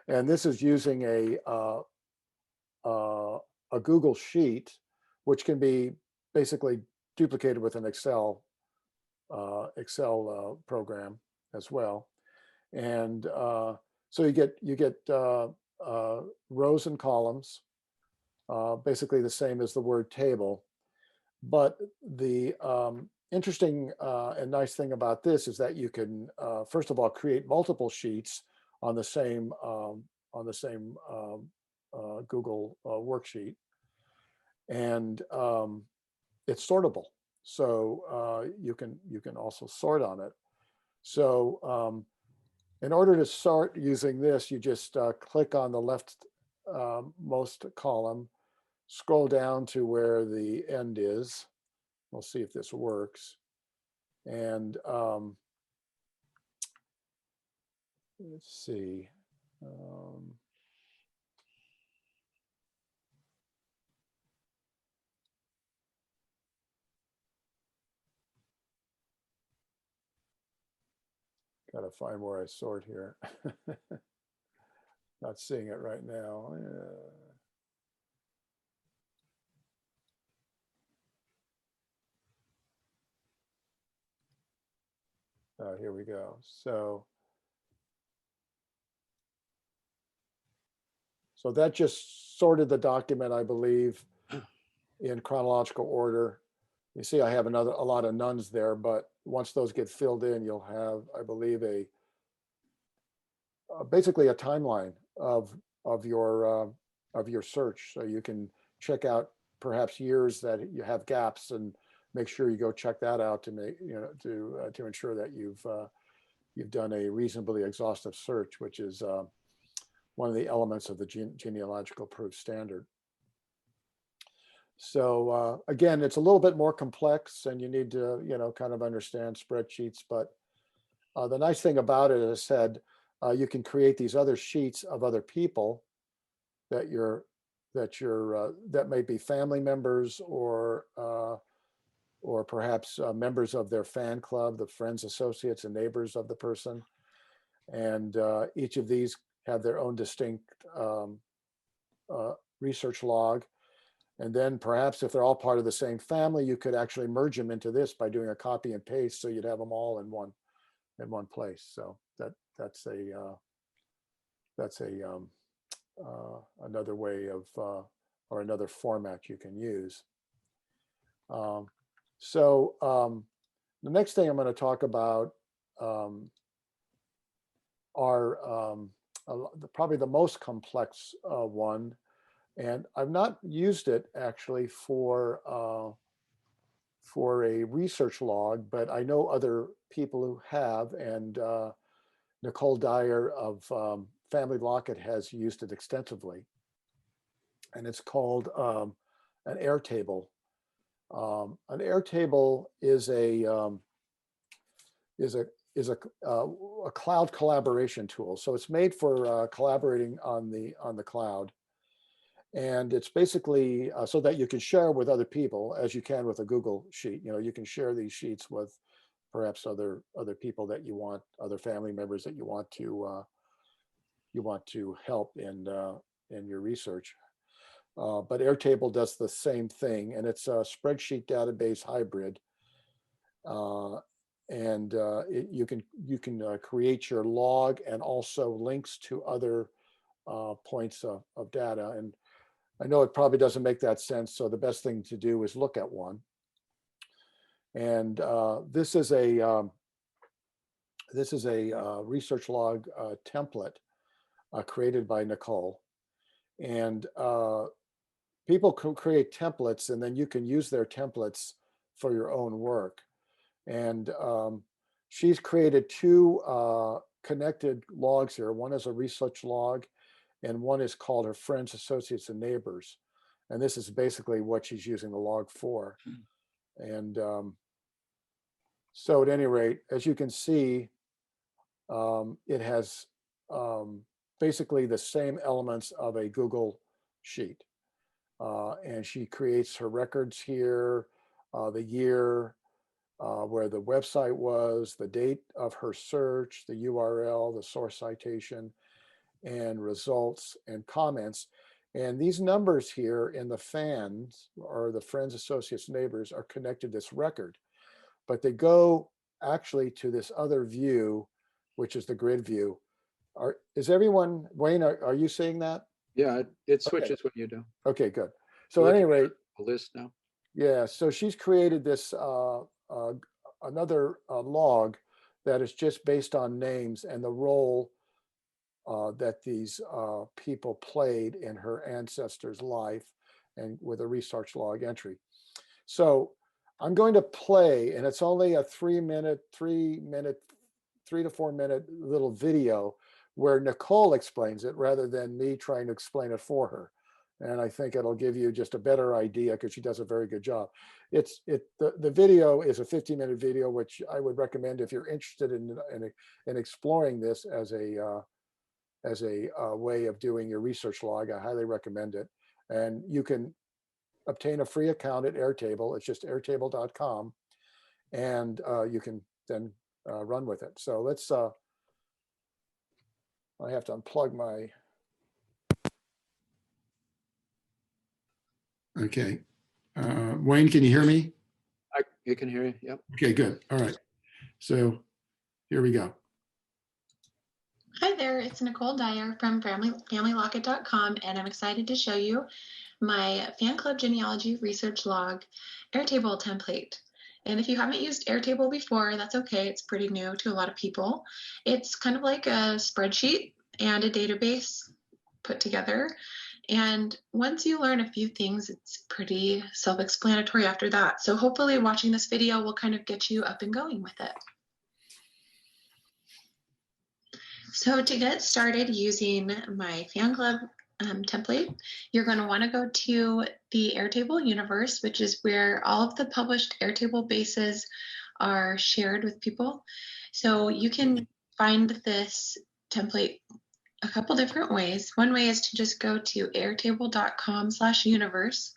and this is using a Google sheet, which can be basically duplicated with an Excel program as well, and so you get rows and columns, basically the same as the word table. But the interesting and nice thing about this is that you can, first of all, create multiple sheets on the same Google worksheet, and it's sortable. So you can also sort on it. So in order to sort using this, you just click on the left most column, scroll down to where the end is. We'll see if this works. And let's see. Gotta find where I sort here. Not seeing it right now. Here we go. So that just sorted the document, I believe, in chronological order. You see, I have a lot of nuns there, but once those get filled in, you'll have, I believe, basically a timeline of your search, so you can check out perhaps years that you have gaps, and make sure you go check that out to make to ensure that you've done a reasonably exhaustive search, which is one of the elements of the genealogical proof standard. So again, it's a little bit more complex, and you need to kind of understand spreadsheets. But the nice thing about it, as I said, you can create these other sheets of other people that you're that may be family members or perhaps members of their fan club, the friends, associates, and neighbors of the person. And each of these have their own distinct research log. And then perhaps if they're all part of the same family, you could actually merge them into this by doing a copy and paste, so you'd have them all in one place. So that's another way of or another format you can use. The next thing I'm going to talk about are probably the most complex one, and I've not used it actually for a research log, but I know other people who have, and Nicole Dyer of Family Locket has used it extensively, and it's called an Airtable. An Airtable is a cloud collaboration tool. So it's made for collaborating on the cloud, and it's basically so that you can share with other people, as you can with a Google sheet. You know, you can share these sheets with perhaps other people that you want, other family members that you want to help in your research. But Airtable does the same thing, and it's a spreadsheet database hybrid. You can create your log and also links to other points of data. And I know it probably doesn't make that sense, so the best thing to do is look at one. And this is a research log template created by Nicole. And people can create templates, and then you can use their templates for your own work. And she's created two connected logs here. One is a research log, and one is called her friends, associates, and neighbors. And this is basically what she's using the log for. And so at any rate, as you can see, it has basically the same elements of a Google sheet. And she creates her records here, the year, where the website was, the date of her search, the URL, the source citation, and results and comments. And these numbers here in the fans, or the friends, associates, neighbors, are connected to this record. But they go actually to this other view, which is the grid view. Is everyone, Wayne, are you seeing that? Yeah, it switches when you do. Okay, good. So at any rate, a list now. Yeah, so she's created this another log that is just based on names and the role that these people played in her ancestor's life, and with a research log entry. So I'm going to play, and it's only a 3 to 4 minute little video where Nicole explains it rather than me trying to explain it for her. And I think it'll give you just a better idea, because she does a very good job. The video is a 15-minute video, which I would recommend if you're interested in exploring this as a way of doing your research log. I highly recommend it. And you can obtain a free account at Airtable. It's just airtable.com, and you can then run with it. So let's. I have to unplug my. Okay. Wayne, can you hear me? You can hear you, yep. Okay, good. All right. So here we go. Hi there, it's Nicole Dyer from FamilyLocket.com, and I'm excited to show you my fan club genealogy research log Airtable template. And if you haven't used Airtable before, that's okay. It's pretty new to a lot of people. It's kind of like a spreadsheet and a database put together. And once you learn a few things, it's pretty self-explanatory after that. So hopefully watching this video will kind of get you up and going with it. So to get started using my fan club template, you're going to want to go to the Airtable universe, which is where all of the published Airtable bases are shared with people. So you can find this template a couple different ways. One way is to just go to airtable.com/universe.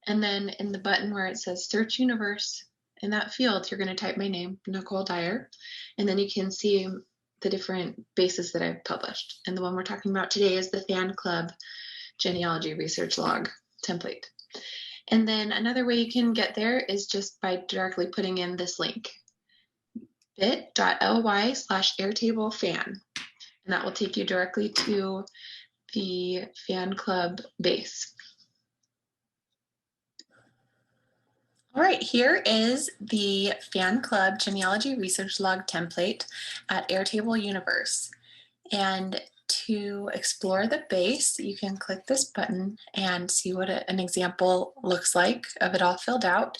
And then in the button where it says search universe, in that field, you're going to type my name, Nicole Dyer. And then you can see the different bases that I've published. And the one we're talking about today is the Fan Club Genealogy Research Log template. And then another way you can get there is just by directly putting in this link, bit.ly/airtablefan. And that will take you directly to the Fan Club base. All right, here is the Fan Club Genealogy Research Log template at Airtable Universe. And to explore the base, you can click this button and see what an example looks like of it all filled out.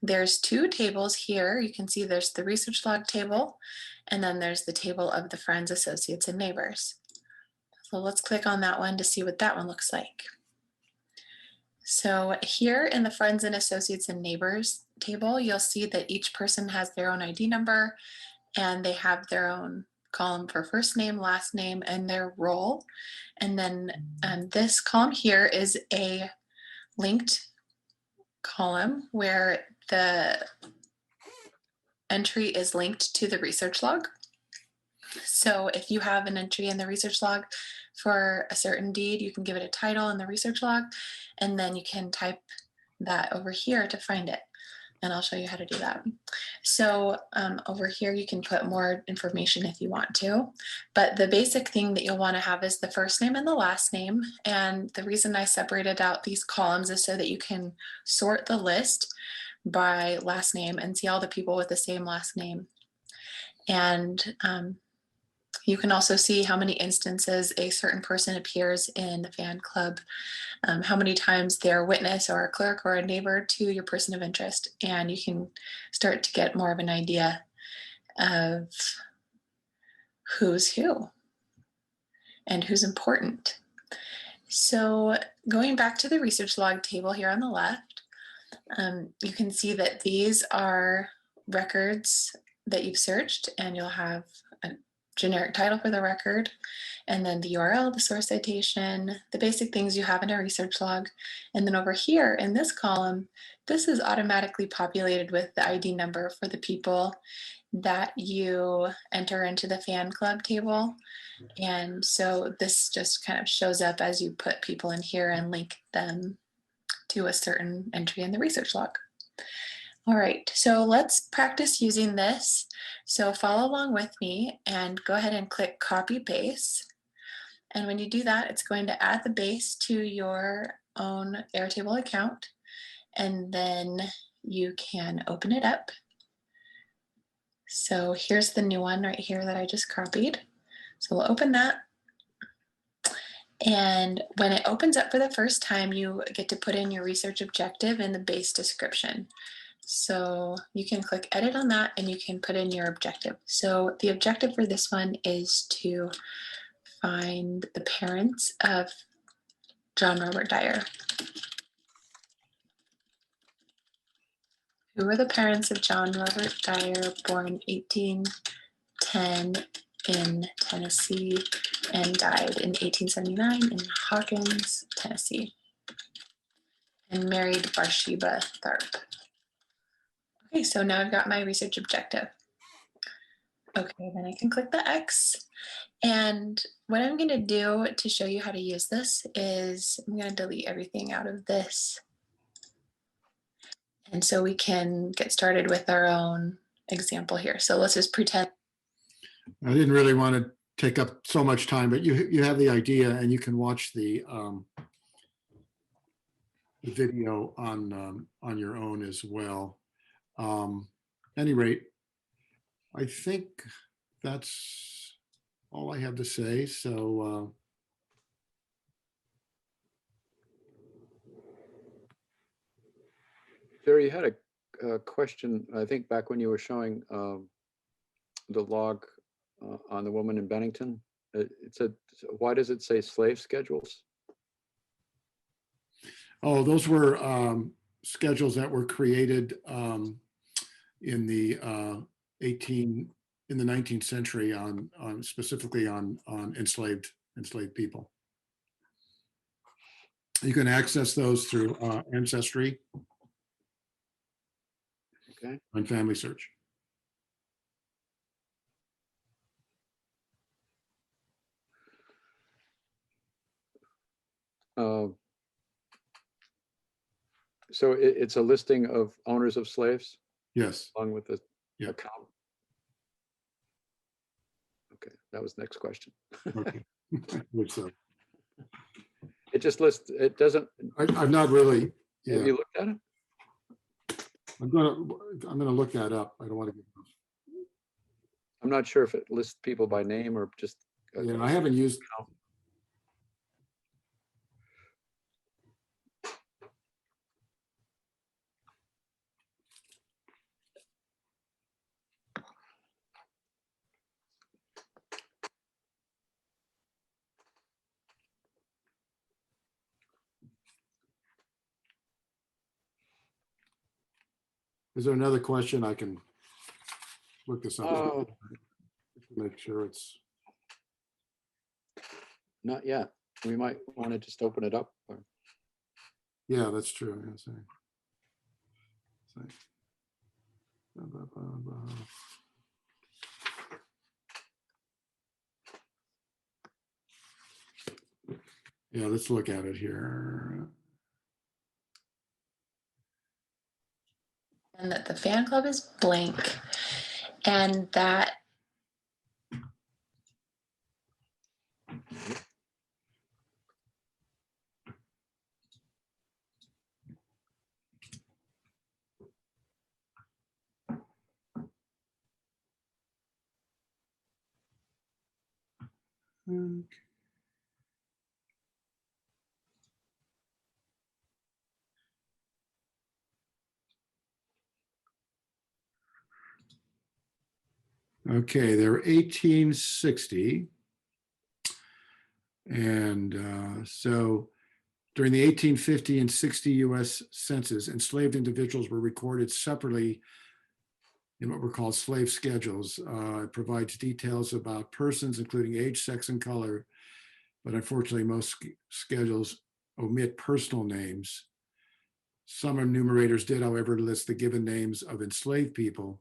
There's two tables here. You can see there's the research log table, and then there's the table of the friends, associates, and neighbors. So let's click on that one to see what that one looks like. So here in the friends and associates and neighbors table, you'll see that each person has their own ID number, and they have their own column for first name, last name, and their role. And then this column here is a linked column where the entry is linked to the research log. So if you have an entry in the research log for a certain deed, you can give it a title in the research log, and then you can type that over here to find it. And I'll show you how to do that. So over here, you can put more information if you want to, but the basic thing that you'll want to have is the first name and the last name. And the reason I separated out these columns is so that you can sort the list by last name and see all the people with the same last name. And you can also see how many instances a certain person appears in the fan club, how many times they're a witness or a clerk or a neighbor to your person of interest. And you can start to get more of an idea of who's who and who's important. So going back to the research log table here on the left, you can see that these are records that you've searched, and you'll have a generic title for the record, and then the URL, the source citation, the basic things you have in a research log. And then over here in this column, this is automatically populated with the ID number for the people that you enter into the fan club table. And so this just kind of shows up as you put people in here and link them to a certain entry in the research log. All right, so let's practice using this. So follow along with me and go ahead and click copy base. And when you do that, it's going to add the base to your own Airtable account. And then you can open it up. So here's the new one right here that I just copied. So we'll open that. And when it opens up for the first time, you get to put in your research objective and the base description. So you can click edit on that and you can put in your objective. So the objective for this one is to find the parents of John Robert Dyer. Who were the parents of John Robert Dyer, born 1810 in Tennessee and died in 1879 in Hawkins, Tennessee, and married Bathsheba Tharp. Okay, so now I've got my research objective. Okay, then I can click the X. And what I'm going to do to show you how to use this is I'm going to delete everything out of this. And so we can get started with our own example here. So let's just pretend. I didn't really want to take up so much time, but you have the idea, and you can watch the video on your own as well. Any rate, I think that's all I have to say. So Jerry, you had a question, I think, back when you were showing the log on the woman in Bennington. It said, why does it say slave schedules? oh, those were schedules that were created in the 19th century on specifically on enslaved enslaved people. You can access those through Ancestry Okay. and Family Search. So it's a listing of owners of slaves Yes. along with the Yeah. account. Okay, that was the next question. Okay. Which, It just lists, it doesn't, I've not really. have Yeah, you looked at it? I'm gonna look that up. I don't want to get. I'm not sure if it lists people by name or just. Yeah, I haven't used. Is there another question? I can look this up. Oh, Make sure it's. not yet. We might want to just open it up. Or, Yeah, that's true. Yeah, sorry. Blah, blah, blah, blah. Yeah, let's look at it here. And that the fan club is blank, and that Okay. Okay, they're 1860. And so during the 1850 and 60 US census, enslaved individuals were recorded separately in what were called slave schedules. It provides details about persons, including age, sex, and color. But unfortunately, most schedules omit personal names. Some enumerators did, however, list the given names of enslaved people,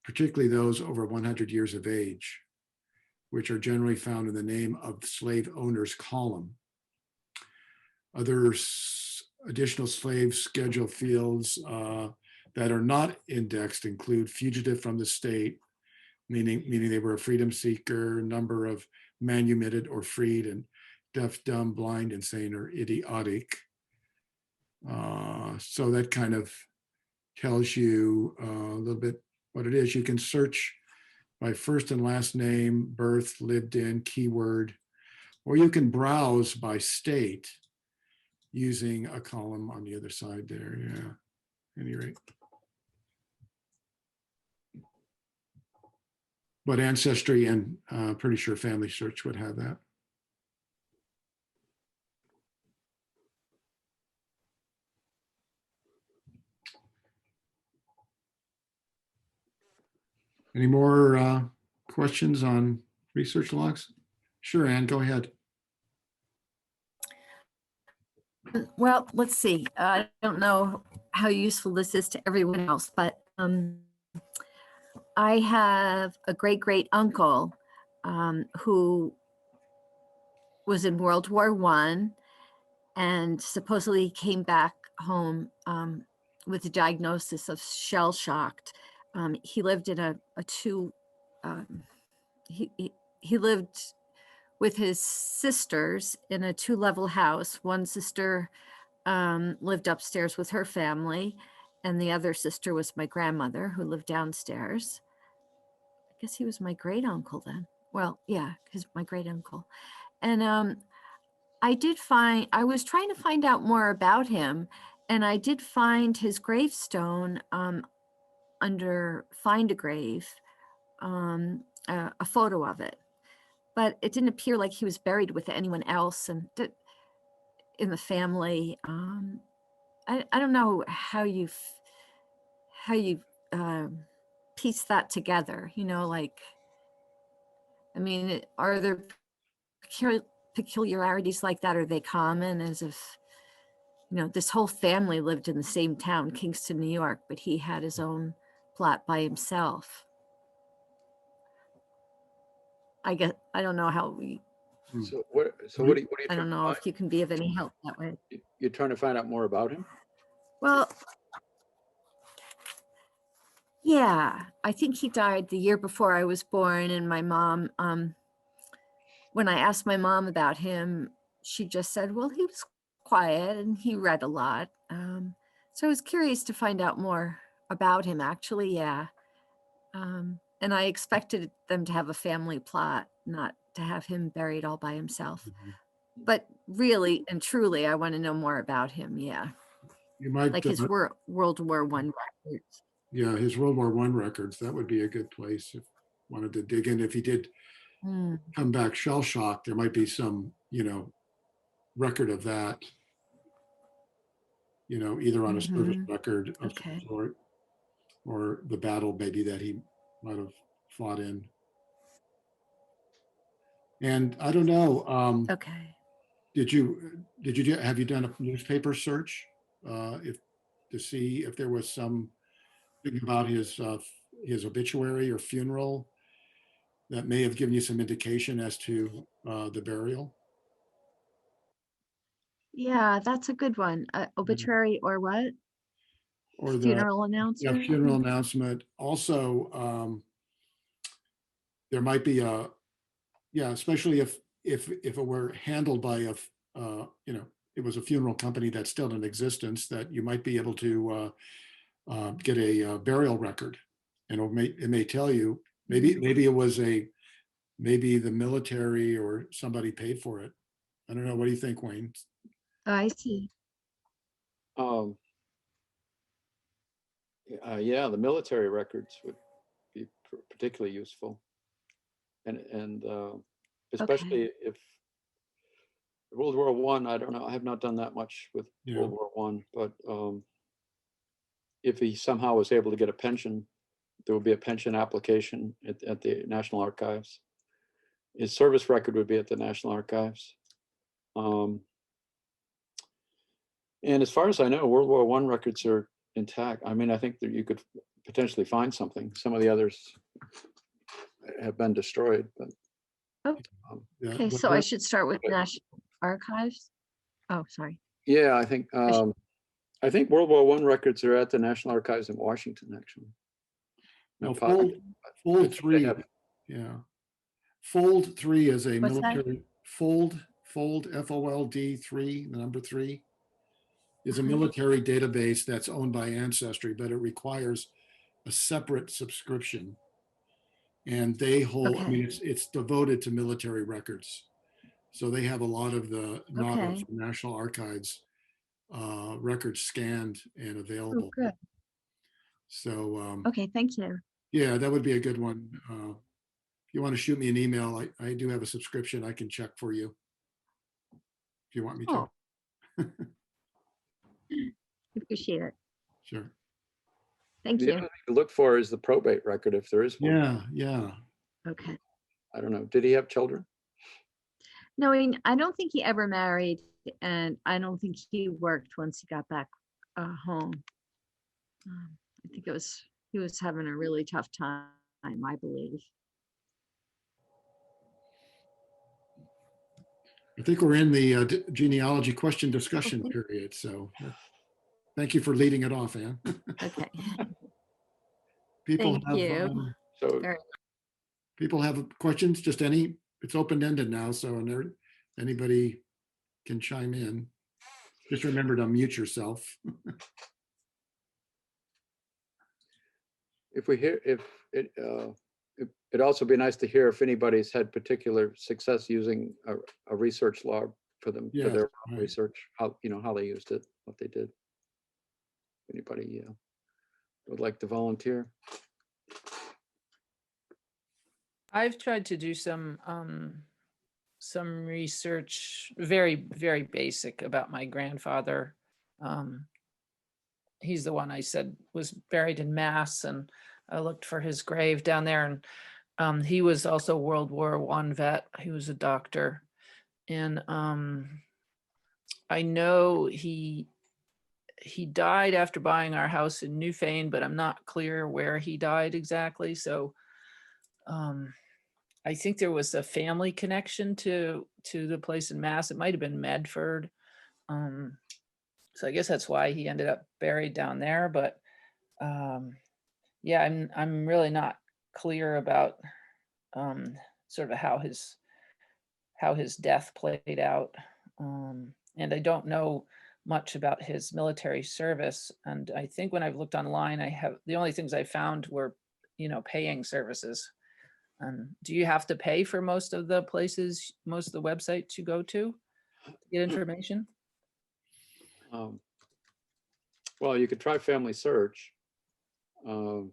particularly those over 100 years of age, which are generally found in the name of slave owners column. Other additional slave schedule fields that are not indexed include fugitive from the state, meaning they were a freedom seeker, number of manumitted or freed, and deaf, dumb, blind, insane, or idiotic. So that kind of tells you a little bit what it is. You can search by first and last name, birth, lived in, keyword, or you can browse by state using a column on the other side there. Yeah, at any rate. But Ancestry and pretty sure Family Search would have that. Any more questions on research logs? Sure, Ann, go ahead. Well, let's see. I don't know how useful this is to everyone else, but I have a great great uncle who was in World War I and supposedly came back home with a diagnosis of shell shocked. He lived in he lived with his sisters in a 2-level house. One sister lived upstairs with her family, and the other sister was my grandmother who lived downstairs. I guess he was my great uncle then. Well, yeah, because my great uncle. And I was trying to find out more about him, and I did find his gravestone under Find a Grave, a photo of it. But it didn't appear like he was buried with anyone else and in the family. I don't know how you piece that together. You know, like, I mean, are there peculiarities like that? Are they common, as if, you know, this whole family lived in the same town, Kingston, New York, but he had his own plot by himself? I guess, I don't know how we, So what are you I don't know if you can be of any help that way. you're trying to find out more about him? Well, yeah, I think he died the year before I was born, and my mom, when I asked my mom about him, she just said, well, he was quiet and he read a lot. So I was curious to find out more about him, actually, yeah. And I expected them to have a family plot, not to have him buried all by himself. But really and truly, I want to know more about him, yeah. You might, Like his World War I records. yeah, his World War I records, that would be a good place if wanted to dig in. If he did come back shell shocked, there might be some, you know, record of that, you know, either on a service record of some sort, or the battle maybe that he might have fought in. And I don't know, Okay. have you done a newspaper search if to see if there was some thing about his obituary or funeral that may have given you some indication as to the burial? Yeah, that's a good one. Obituary or what? Or the Funeral announcement? funeral announcement. Also, there might be a, yeah, especially if it were handled by a, you know, it was a funeral company that's still in existence, that you might be able to get a burial record, and it may tell you, maybe it was maybe the military or somebody paid for it. I don't know. What do you think, Wayne? I see. Yeah, the military records would be particularly useful, and especially if World War I. I don't know. I have not done that much with World War I, but if he somehow was able to get a pension, there would be a pension application at the National Archives. His service record would be at the National Archives. And as far as I know, World War I records are intact. I mean, I think that you could potentially find something. Some of the others have been destroyed, but. Okay, so I should start with National Archives? Oh, sorry. Yeah, I think World War I records are at the National Archives in Washington, actually. No, Fold 3, yeah. Fold 3 is a military, Fold, FOLD 3, the number 3, is a military database that's owned by Ancestry, but it requires a separate subscription. And they hold, I mean, it's devoted to military records. So they have a lot of the National Archives records scanned and available. Oh, good. So, okay, thank you. Yeah, that would be a good one. If you want to shoot me an email, I do have a subscription. I can check for you if you want me to. Appreciate it. Sure. Thank the you. other thing to look for is the probate record, if there is one. Yeah, yeah. Okay. I don't know. Did he have children? No, I don't think he ever married, and I don't think he worked once he got back home. I think he was having a really tough time, I believe. I think we're in the genealogy question discussion period. So thank you for leading it off, Anne. Okay. People Thank you. People have questions, just any, it's open-ended now. So anybody can chime in. Just remember to unmute yourself. If we hear, it'd also be nice to hear if anybody's had particular success using a research log for them, for their research, how they used it, what they did. Anybody would like to volunteer? I've tried to do some research, very, very basic, about my grandfather. He's the one I said was buried in Mass, and I looked for his grave down there. And he was also World War I vet. He was a doctor, And I know he died after buying our house in Newfane, but I'm not clear where he died exactly. So I think there was a family connection to the place in Mass. It might have been Medford. So I guess that's why he ended up buried down there. But yeah, I'm really not clear about sort of how his death played out. And I don't know much about his military service. And I think when I've looked online, the only things I found were, paying services. Do you have to pay for most of the websites you go to get information? Well, you could try Family Search. The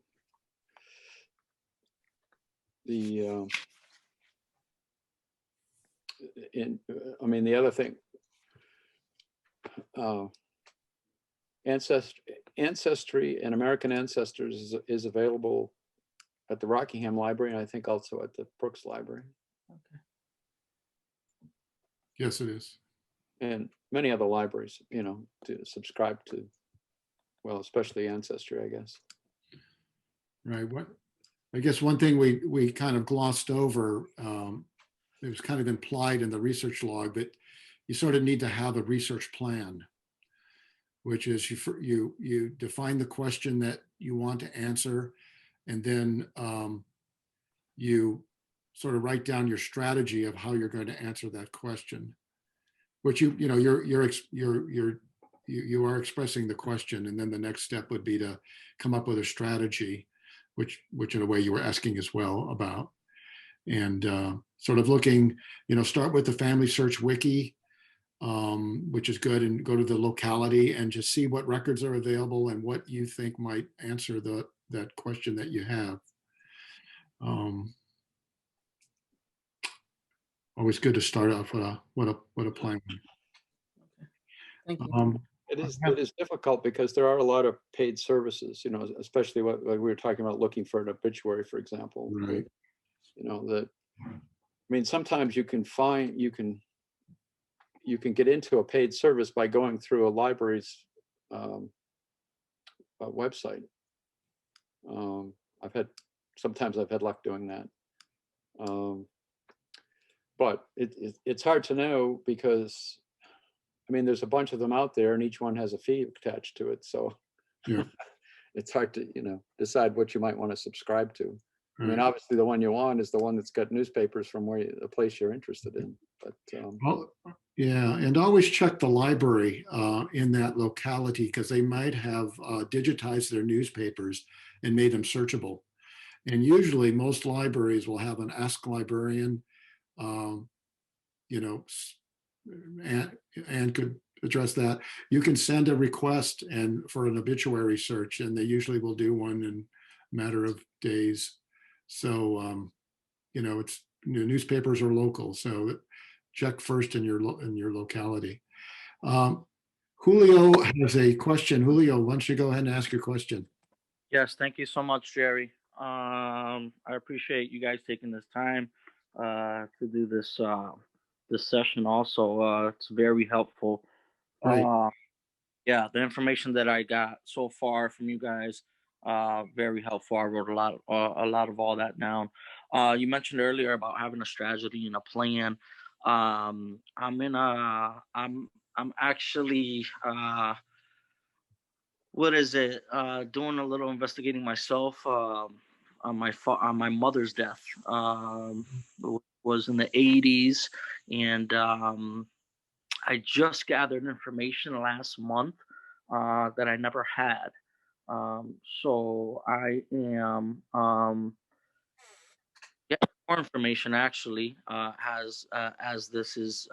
other thing, Ancestry and American Ancestors is available at the Rockingham Library, and I think also at the Brooks Library. Okay. Yes, it is. And many other libraries, to subscribe to, well, especially Ancestry, I guess. Right. I guess one thing we kind of glossed over, it was kind of implied in the research log, but you sort of need to have a research plan, which is you define the question that you want to answer, and then you sort of write down your strategy of how you're going to answer that question, which you are expressing the question, and then the next step would be to come up with a strategy, which in a way you were asking as well about, and sort of looking, start with the Family Search Wiki, which is good, and go to the locality and just see what records are available and what you think might answer that question that you have. Always good to start off with a plan. Thank you. It is difficult because there are a lot of paid services, especially what we were talking about, looking for an obituary, for example. Right. Sometimes you can get into a paid service by going through a library's website. Sometimes I've had luck doing that. But it's hard to know because, there's a bunch of them out there and each one has a fee attached to it. So Yeah. it's hard to, decide what you might want to subscribe to. Right. Obviously the one you want is the one that's got newspapers from the place you're interested in. But Well, yeah, and always check the library in that locality, because they might have digitized their newspapers and made them searchable. And usually most libraries will have an Ask Librarian, and could address that. You can send a request for an obituary search, and they usually will do one in a matter of days. So, it's newspapers are local, so check first in your locality. Julio has a question. Julio, why don't you go ahead and ask your question? Yes, thank you so much, Jerry. I appreciate you guys taking this time to do this session. Also, it's very helpful. Right. Yeah, the information that I got so far from you guys, very helpful. I wrote a lot of all that down. You mentioned earlier about having a strategy and a plan. I'm actually doing a little investigating myself on my mother's death. Was in the 80s, and I just gathered information last month that I never had. So I am getting more information actually as this is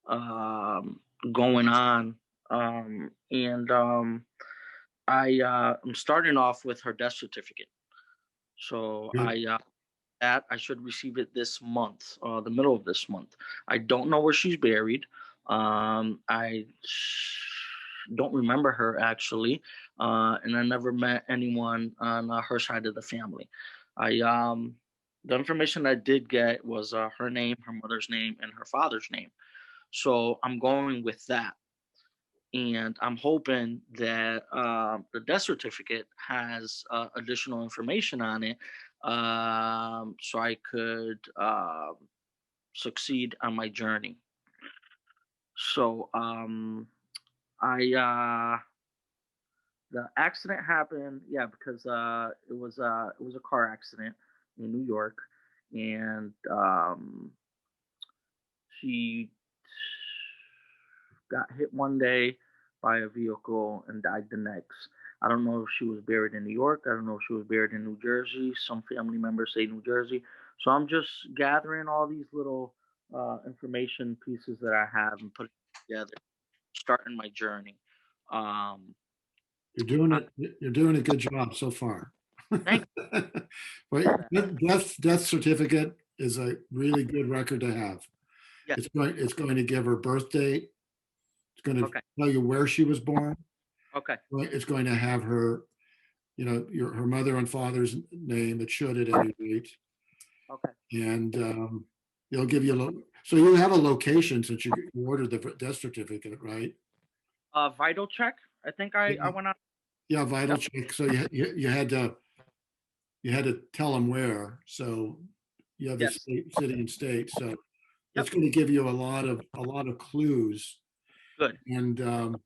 going on, and I'm starting off with her death certificate. So Good. I should receive it this month, the middle of this month. I don't know where she's buried. I don't remember her actually, and I never met anyone on her side of the family. The information I did get was her name, her mother's name, and her father's name. So I'm going with that. And I'm hoping that the death certificate has additional information on it, so I could succeed on my journey. So the accident happened, yeah, because it was a car accident in New York, and she got hit one day by a vehicle and died the next. I don't know if she was buried in New York. I don't know if she was buried in New Jersey. Some family members say New Jersey. So I'm just gathering all these little information pieces that I have and putting it together, starting my journey. You're doing it. You're doing a good job so far. Thank But death certificate is a really good record to have. Yes. It's going to give her birth date. It's going to Okay. tell you where she was born. Okay. It's going to have her, her mother and father's name. It should at any rate. Okay. And it'll give you so you have a location since you ordered the death certificate, right? Vital check. I think I went on. Yeah, vital check. So you had to tell them where. So you have the Yes. city and state. So it's going to give you a lot of clues. Good. And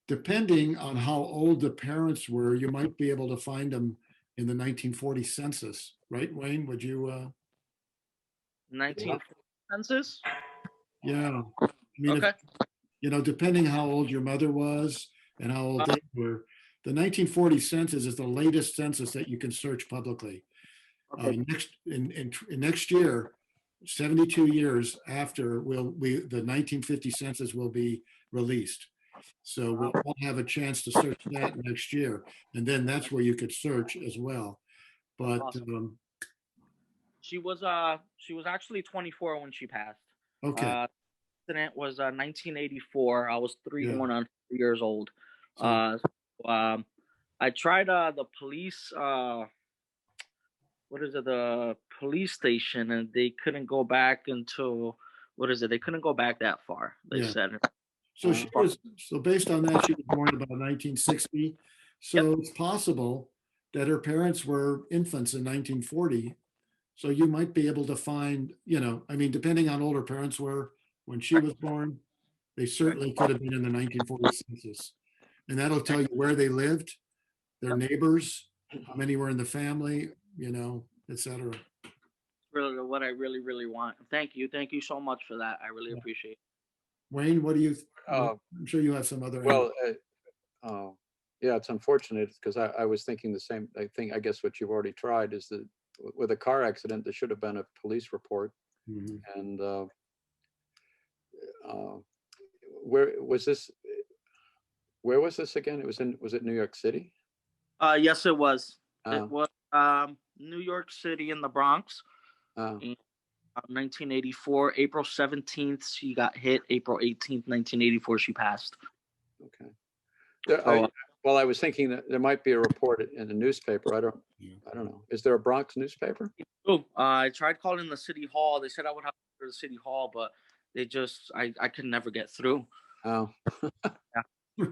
depending on how old the parents were, you might be able to find them in the 1940 census, right, Wayne? Would you? 19 census. Yeah. I mean, Okay. depending how old your mother was and how old they were, the 1940 census is the latest census that you can search publicly. Okay. Next year, 72 years after, the 1950 census will be released. So we'll all have a chance to search that next year, and then that's where you could search as well. But Awesome. She was actually 24 when she passed. okay, Accident was 1984. I was going on 3 years old. So- I tried the police. The police station, and they couldn't go back until They couldn't go back that far. They Yeah. said. so based on that, she was born about 1960. So it's possible that her parents were infants in 1940. So you might be able to find, depending on older parents were when she was born, they certainly could have been in the 1940 census. And that'll tell you where they lived, their neighbors, how many were in the family, et cetera. Really, what I really, really want. Thank you so much for that. I really appreciate it. Wayne, what do you? I'm sure you have some other. Well, yeah, it's unfortunate because I was thinking the same. I guess what you've already tried is that with a car accident, there should have been a police report. Mhm. And where was this? Where was this again? Was it New York City? Yes, it was. Oh. It was New York City in the Bronx. Oh. In 1984, April 17th, she got hit. April 18th, 1984, she passed. Okay. Well, I was thinking that there might be a report in the newspaper. I don't know. Is there a Bronx newspaper? Oh, I tried calling the city hall. They said I would have to go to the city hall, but I could never get through. Oh.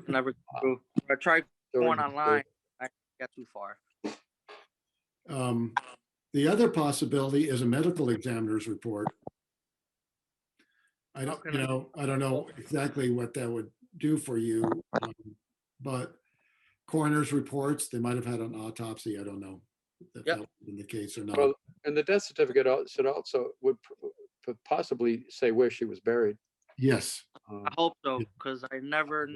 Never get through. I tried going online. I didn't get too far. The other possibility is a medical examiner's report. I don't know exactly what that would do for you, but coroner's reports, they might have had an autopsy. I don't know if that would be the case or not. Well, and the death certificate would possibly say where she was buried. Yes. I hope so, because I never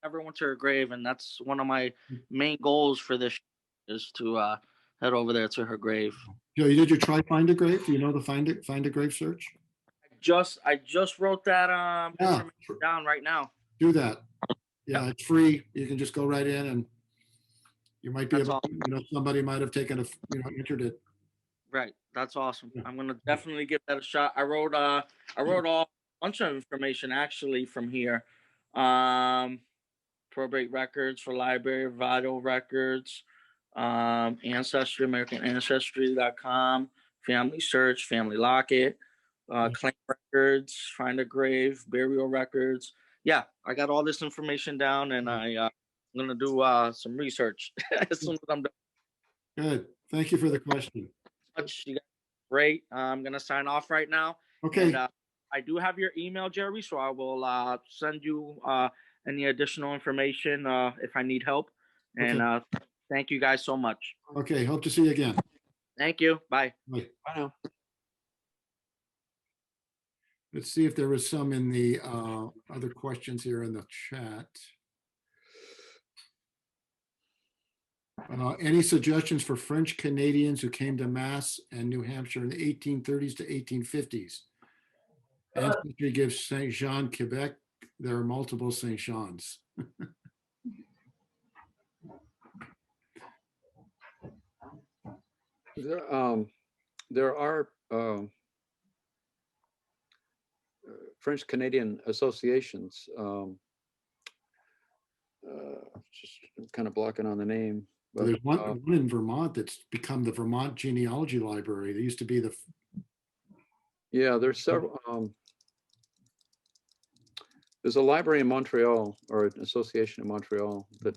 went to her grave, and that's one of my main goals for this is to head over there to her grave. Did you try Find a Grave? Do you know the Find a Grave search? I just wrote that information down right now. Do that. Yeah, it's free. You can just go right in, and you might be able to, somebody might have taken entered it. Right. That's awesome. I'm gonna definitely give that a shot. I wrote a bunch of information actually from here. Probate records for library, vital records, ancestry, American Ancestry.com, family search, family locket, claim records, find a grave, burial records. Yeah, I got all this information down, and I'm gonna do some research as soon as I'm done. Good. Thank you for the question. You guys are great. I'm gonna sign off right now. Okay. And, I do have your email, Jerry, so I will send you any additional information if I need help. And thank you guys so much. Okay. Hope to see you again. Thank you. Bye. Bye. I know. Let's see if there was some in the other questions here in the chat. Any suggestions for French Canadians who came to Mass and New Hampshire in the 1830s to 1850s? Ancestry gives Saint Jean, Quebec. There are multiple Saint Jeans. There are French Canadian associations. Just kind of blocking on the name. But, There's one in Vermont that's become the Vermont Genealogy Library. They used to be the. Yeah, there's several. There's a library in Montreal, or an association in Montreal, that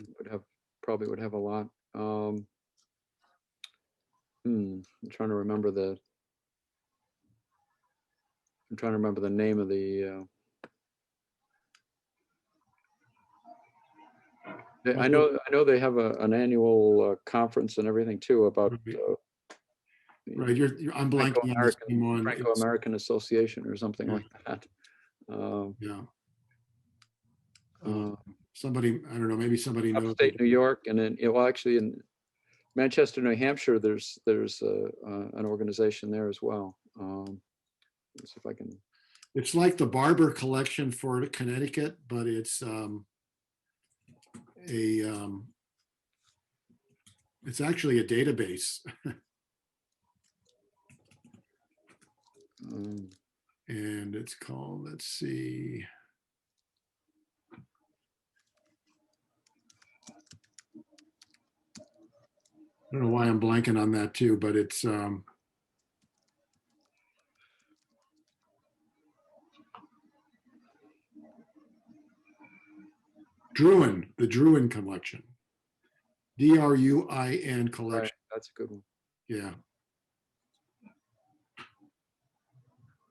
probably would have a lot. I'm trying to remember the name of the. I know they have an annual conference and everything too about. Right, I'm blanking on this one. Franco-American Association or something like that. Yeah. Somebody, I don't know, maybe somebody knows. Upstate New York, and then actually in Manchester, New Hampshire, there's an organization there as well. Let's see if I can. It's like the Barber Collection for Connecticut, but it's it's actually a database. And it's called, let's see. I don't know why I'm blanking on that too, but it's Druin, the Druin collection. DRUIN collection. Right, that's a good one. Yeah.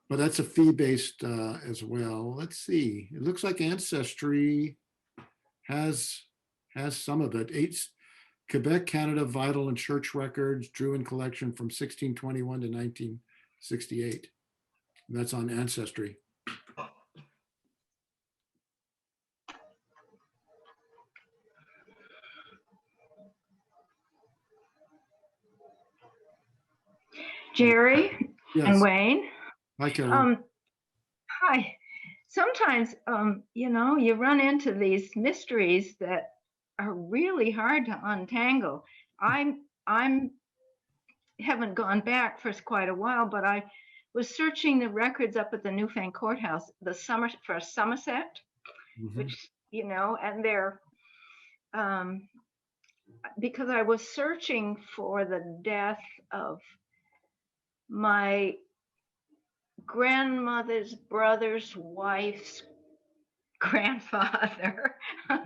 But that's a fee-based as well. Let's see. It looks like Ancestry has some of it. Quebec, Canada, Vital and Church Records, Druin collection from 1621 to 1968. That's on Ancestry. Jerry Yes. and Wayne. Hi, Karen. Hi. Sometimes, you run into these mysteries that are really hard to untangle. I'm haven't gone back for quite a while, but I was searching the records up at the Newfane Courthouse, for Somerset, which, and they're, because I was searching for the death of my grandmother's brother's wife's grandmother. You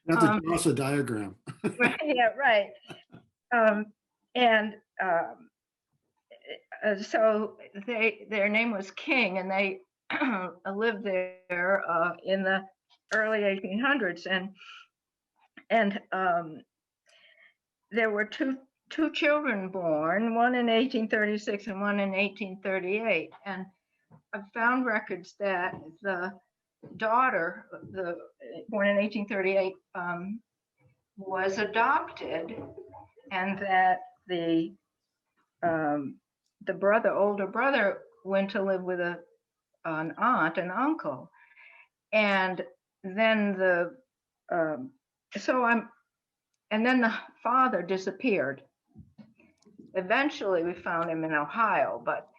have to draw us a diagram. Yeah, right. So their name was King, and they lived there in the early 1800s, and there were two children born, one in 1836 and one in 1838. And I found records that the daughter, born in 1838, was adopted, and that the older brother, went to live with an aunt and uncle, and then and then the father disappeared. Eventually, we found him in Ohio, but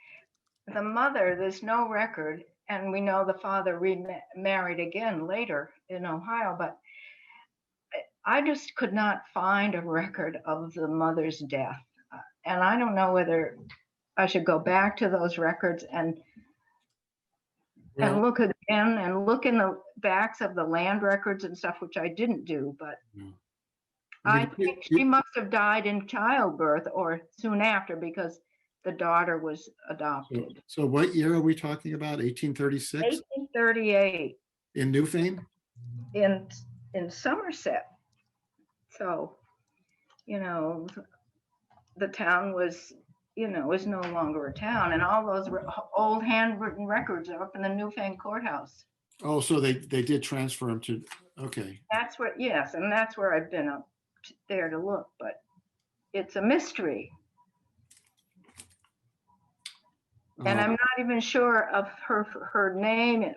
the mother, there's no record, and we know the father remarried again later in Ohio, but I just could not find a record of the mother's death. And I don't know whether I should go back to those records and Well, look again and look in the backs of the land records and stuff, which I didn't do, but no. I mean, think she must have died in childbirth or soon after because the daughter was adopted. So what year are we talking about? 1836 1838 in Newfane? in Somerset. So, the town was no longer a town, and all those old handwritten records are up in the Newfane courthouse. Oh, so they did transfer them to, okay. That's where, yes, and that's where I've been up there to look, but it's a mystery. And I'm not even sure of her name,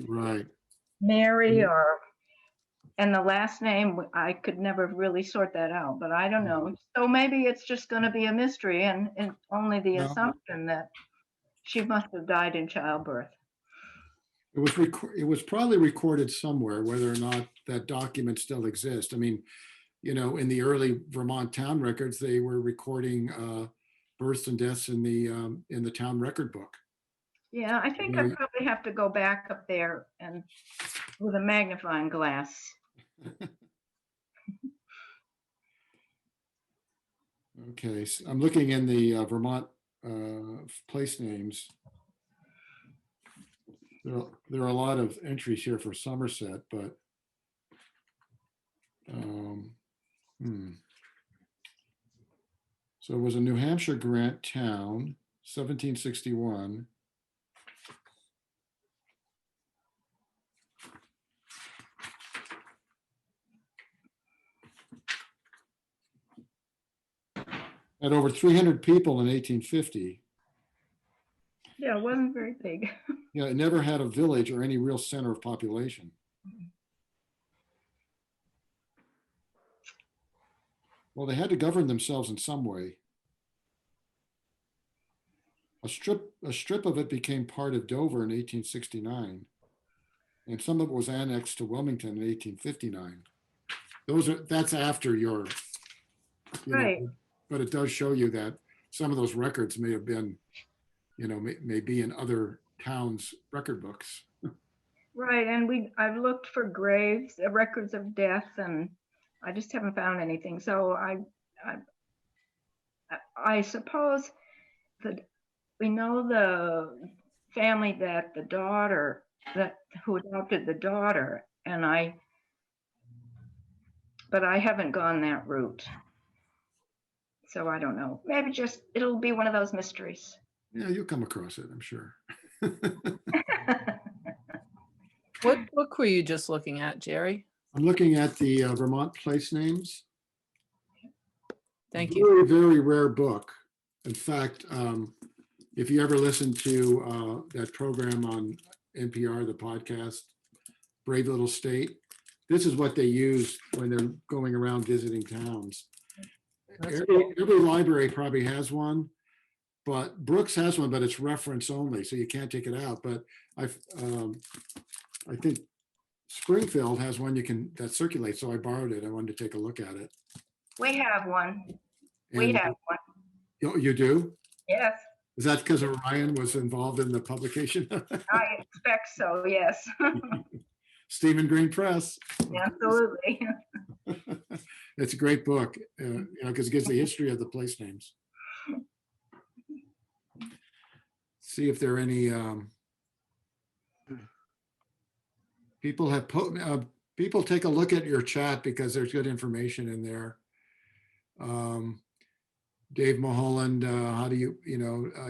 Right. Mary, and the last name, I could never really sort that out, but I don't know. So maybe it's just going to be a mystery and only the No. assumption that she must have died in childbirth. It was probably recorded somewhere, whether or not that document still exists. I mean, in the early Vermont town records, they were recording births and deaths in the town record book. Yeah, I think I probably have to go back up there and with a magnifying glass. Okay, so I'm looking in the Vermont place names. There are a lot of entries here for Somerset, but So it was a New Hampshire grant town, 1761. Had over 300 people in 1850. Yeah, it wasn't very big. Yeah, it never had a village or any real center of population. Well, they had to govern themselves in some way. A strip of it became part of Dover in 1869, and some of it was annexed to Wilmington in 1859. That's after your, Right. but it does show you that some of those records may have been, may be in other towns' record books. Right, and I've looked for graves, records of death, and I just haven't found anything. So I suppose that we know the family that who adopted the daughter, but I haven't gone that route. So I don't know. Maybe it'll be one of those mysteries. Yeah, you'll come across it, I'm sure. What book were you just looking at, Jerry? I'm looking at the Vermont place names. Thank you. Very, very rare book. In fact, if you ever listen to that program on NPR, the podcast, Brave Little State, this is what they use when they're going around visiting towns. Every library probably has one, but Brooks has one, but it's reference only, so you can't take it out. But I think Springfield has one that circulates, so I borrowed it. I wanted to take a look at it. We have one. You do? Yes. Is that because Orion was involved in the publication? I expect so, yes. Stephen Green Press. Absolutely. It's a great book, because it gives the history of the place names. See if there are any people take a look at your chat because there's good information in there. Dave Mulholland, how do you,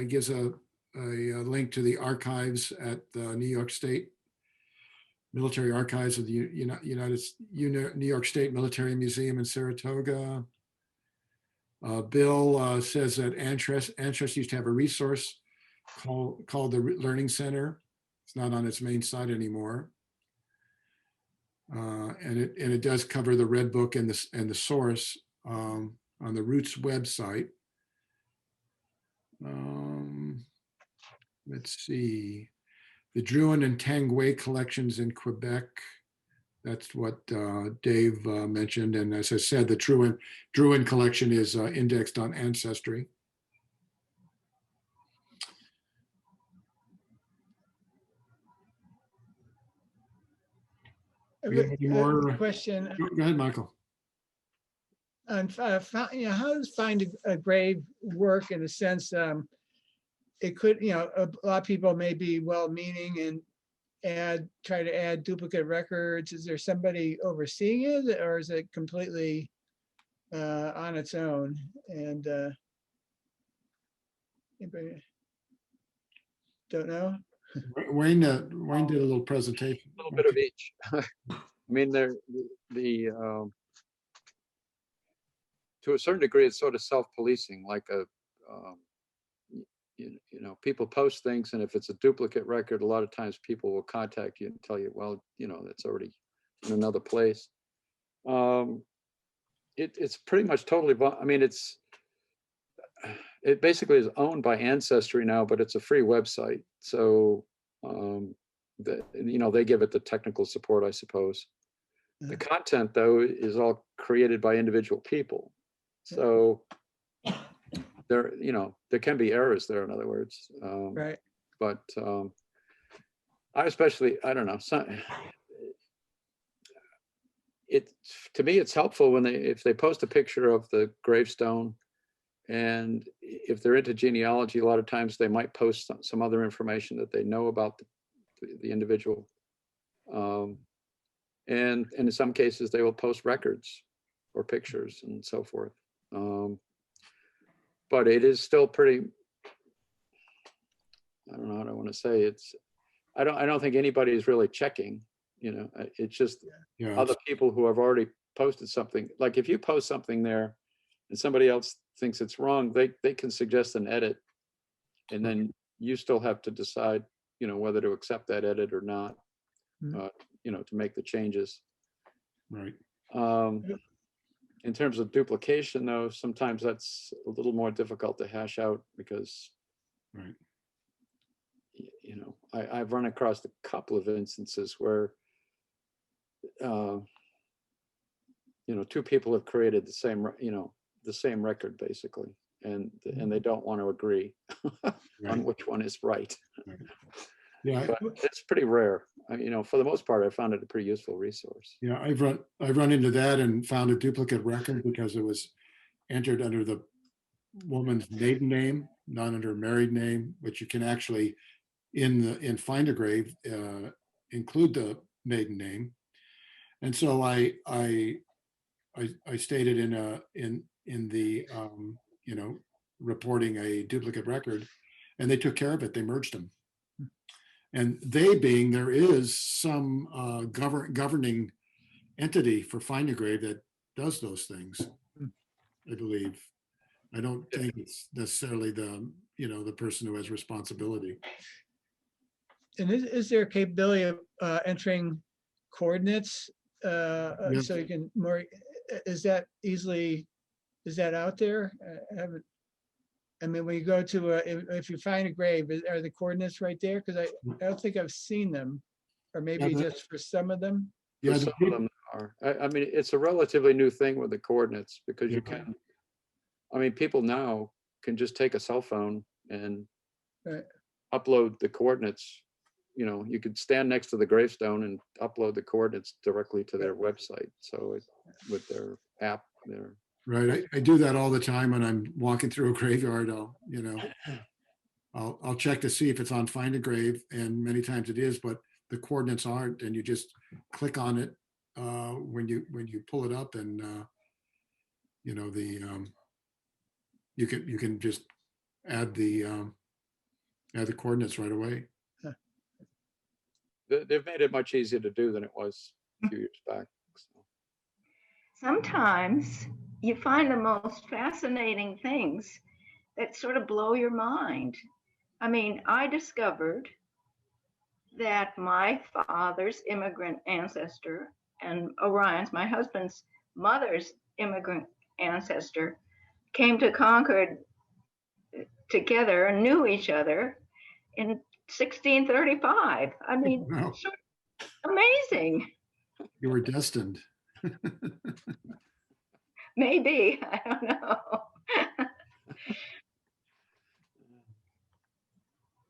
gives a link to the archives at the New York State Military Archives of the New York State Military Museum in Saratoga. Bill says that Anthrust used to have a resource called the Learning Center. It's not on its main site anymore. And it does cover the Red Book and the source on the Roots website. Let's see. The Drouin and Tanguay collections in Quebec. That's what Dave mentioned. And as I said, the Druin collection is indexed on Ancestry. Do we have any more? Question Go ahead, Michael. on, how does find a grave work in a sense? It could, a lot of people may be well-meaning and try to add duplicate records. Is there somebody overseeing it, or is it completely on its own? And anybody don't know? Wayne did a little presentation. A little bit of each. I mean, to a certain degree, it's sort of self-policing, like people post things, and if it's a duplicate record, a lot of times people will contact you and tell you, well, that's already in another place. It's pretty much totally, I mean, it basically is owned by Ancestry now, but it's a free website. So, they give it the technical support, I suppose. The content, though, is all created by individual people. So there can be errors there, in other words. Right. But I don't know. To me, it's helpful if they post a picture of the gravestone, and if they're into genealogy, a lot of times they might post some other information that they know about the individual. And in some cases, they will post records or pictures and so forth. But it is still pretty, I don't know what I want to say. I don't think anybody is really checking, it's just other people who have already posted something. Like if you post something there and somebody else thinks it's wrong, they can suggest an edit, and then you still have to decide, whether to accept that edit or not, to make the changes. Right. In terms of duplication, though, sometimes that's a little more difficult to hash out because, right. I've run across a couple of instances where, two people have created the same record basically, and they don't want to agree on which one is right. Right. Yeah, but it's pretty rare. For the most part, I found it a pretty useful resource. Yeah, I've run into that and found a duplicate record because it was entered under the woman's maiden name, not under a married name, which you can actually in Find a Grave include the maiden name. And so I stated in the reporting a duplicate record, and they took care of it. They merged them. And there is some governing entity for Find a Grave that does those things, I believe. I don't think it's necessarily the person who has responsibility. And is there a capability of entering coordinates so you can more? Is that out there? When you go to if you find a grave, are the coordinates right there? Because I don't think I've seen them, or maybe just for some of them. Yeah, some of them are. It's a relatively new thing with the coordinates, because you can. People now can just take a cell phone and upload the coordinates. You could stand next to the gravestone and upload the coordinates directly to their website. So with their app there. Right. I do that all the time when I'm walking through a graveyard. I'll check to see if it's on Find a Grave, and many times it is, but the coordinates aren't, and you just click on it when you pull it up, and you can just add the coordinates right away. They've made it much easier to do than it was a few years back. So. Sometimes you find the most fascinating things that sort of blow your mind. I discovered that my father's immigrant ancestor and Orion's, my husband's mother's immigrant ancestor, came to Concord together and knew each other in 1635. Wow. Amazing. You were destined. Maybe, I don't know.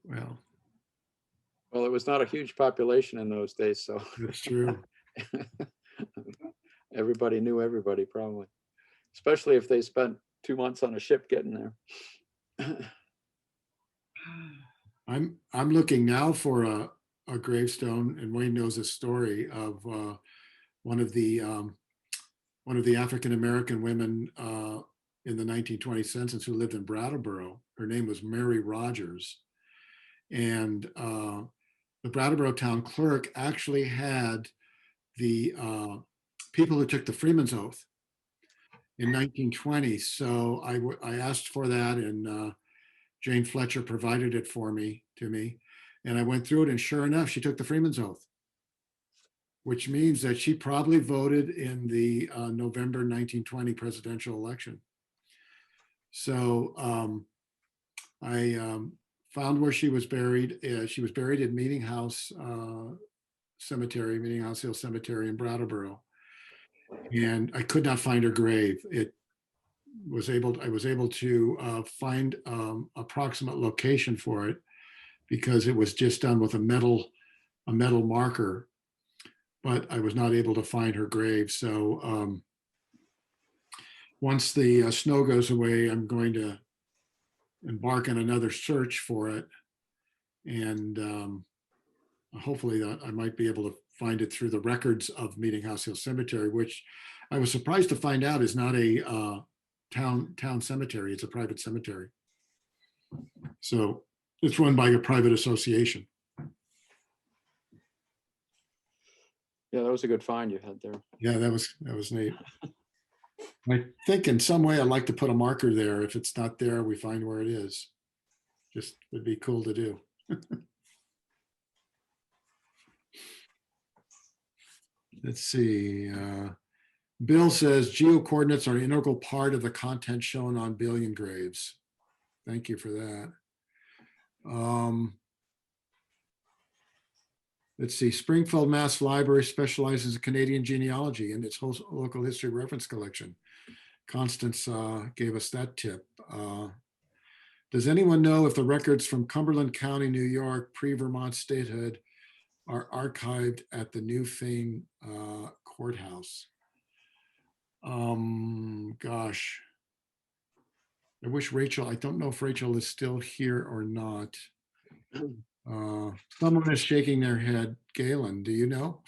Well, Well, it was not a huge population in those days, so that's true. everybody knew everybody probably, especially if they spent 2 months on a ship getting there. I'm looking now for a gravestone, and Wayne knows a story of one of the African American women in the 1920 census who lived in Brattleboro. Her name was Mary Rogers, and the Brattleboro town clerk actually had the people who took the Freeman's Oath in 1920. So I asked for that, and Jane Fletcher provided it to me, and I went through it, and sure enough, she took the Freeman's Oath, which means that she probably voted in the November 1920 presidential election. So I found where she was buried. She was buried in Meeting House Cemetery, Meeting House Hill Cemetery in Brattleboro, and I could not find her grave. I was able to find approximate location for it because it was just done with a metal marker, but I was not able to find her grave. So once the snow goes away, I'm going to embark on another search for it, and hopefully I might be able to find it through the records of Meeting House Hill Cemetery, which I was surprised to find out is not a town cemetery. It's a private cemetery. So it's run by a private association. Yeah, that was a good find you had there. Yeah, that was neat. I think in some way I'd like to put a marker there. If it's not there, we find where it is. Just would be cool to do. Let's see. Bill says geocoordinates are an integral part of the content shown on billion graves. Thank you for that. Let's see. Springfield, Mass. Library specializes in Canadian genealogy and its whole local history reference collection. Constance gave us that tip. Does anyone know if the records from Cumberland County, New York, pre-Vermont statehood are archived at the New Fane courthouse? Gosh, I wish Rachel, I don't know if Rachel is still here or not. Someone is shaking their head. Galen, do you know?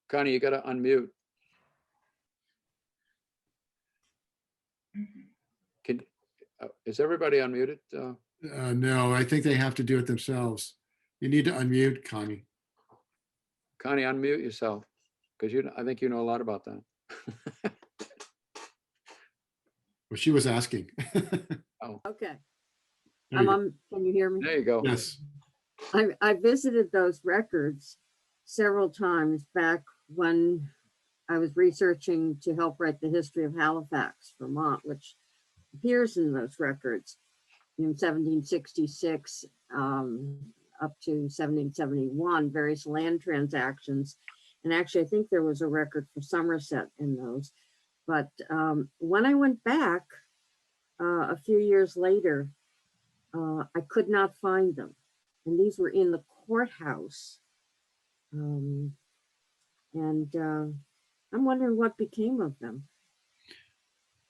Connie, you got to unmute. Is everybody unmuted? No, I think they have to do it themselves. You need to unmute, Connie. Connie, unmute yourself, because I think you know a lot about that. Well, she was asking. Oh, Okay. There you go. Can you hear me? there you go. Yes. I visited those records several times back when I was researching to help write the history of Halifax, Vermont, which appears in those records in 1766 up to 1771, various land transactions. And actually, I think there was a record for Somerset in those. But when I went back a few years later, I could not find them. And these were in the courthouse. I'm wondering what became of them.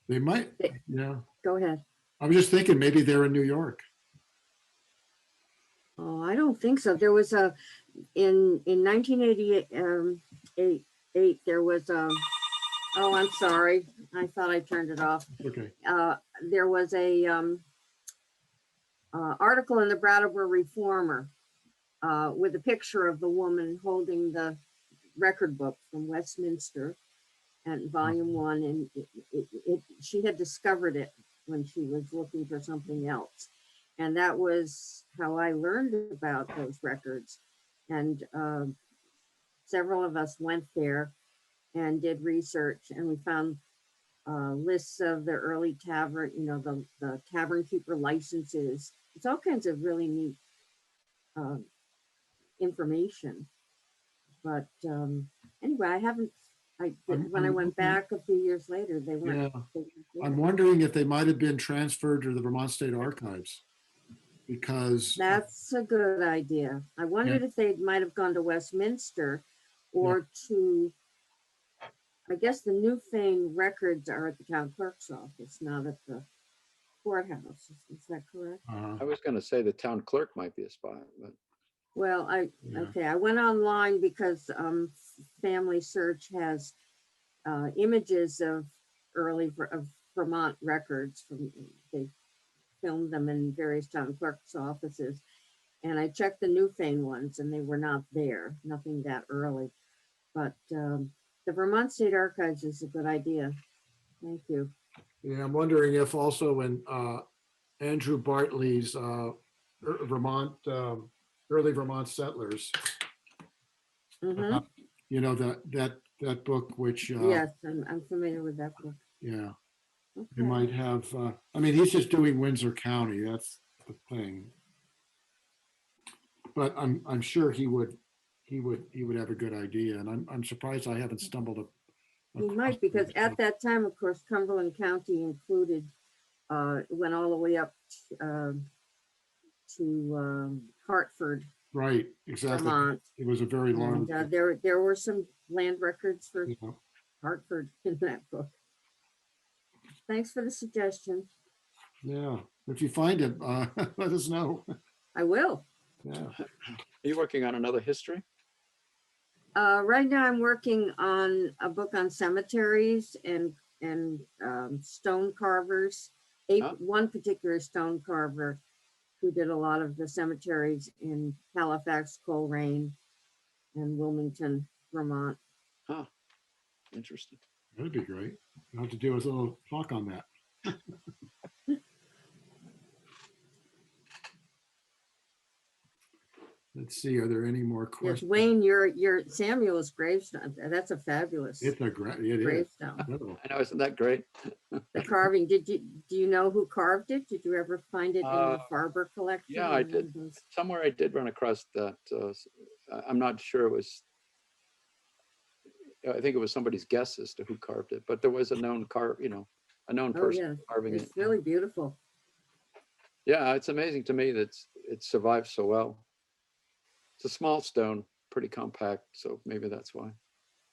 They might, yeah. Go ahead. I was just thinking maybe they're in New York. Oh, I don't think so. There was in 1988, there was oh, I'm sorry. I thought I turned it off. Okay. There was a article in the Brattleboro Reformer with a picture of the woman holding the record book from Westminster and volume 1. And she had discovered it when she was looking for something else. And that was how I learned about those records. And several of us went there and did research, and we found lists of the early tavern, the tavern keeper licenses. It's all kinds of really neat information. But anyway, I haven't, when I I'm went looking- back a few years later, they weren't. Yeah, they weren't there. I'm wondering if they might have been transferred to the Vermont State Archives. Because That's a good idea. I wondered if they might have gone to Westminster or to, I guess the Newfane records are at the town clerk's office, not at the courthouse. Is that correct? I was going to say the town clerk might be a spot, but Well, Yeah. okay, I went online because Family Search has images of of Vermont records they filmed them in various town clerk's offices. And I checked the Newfane ones and they were not there, nothing that early. But the Vermont State Archives is a good idea. Thank you. yeah, I'm wondering if also in Andrew Bartley's Vermont, early Vermont settlers, Mhm. you know, that book, which, Yes, I'm familiar with that book. yeah, you Okay. might have, I mean, he's just doing Windsor County, that's the thing. But I'm sure he would have a good idea, and I'm surprised I haven't stumbled up. He might, because at that time, of course, Cumberland County included, went all the way up to Hartford, Right, exactly. Vermont. It was a very long. And there were some land records for you know, Hartford in that book. Thanks for the suggestion. Yeah, if you find it, let us know. I will. Yeah. are you working on another history? Right now I'm working on a book on cemeteries and stone carvers. Oh. One particular stone carver who did a lot of the cemeteries in Halifax, Coleraine, and Wilmington, Vermont. Huh. Interesting. That'd be great. I'll have to do a little talk on that. Let's see, are there any more Yes, questions? Wayne, your Samuel's gravestone, that's a fabulous It's a great, it is. gravestone. Incredible. I know, isn't that great? The carving, do you know who carved it? Did you ever find it in the Farber collection? Yeah, I or one did. of those? Somewhere I did run across that. I'm not sure it was, I think it was somebody's guess as to who carved it, but there was a known a known Oh, person yeah, carving it. it's really beautiful. Yeah, it's amazing to me that it survived so well. It's a small stone, pretty compact, so maybe that's why.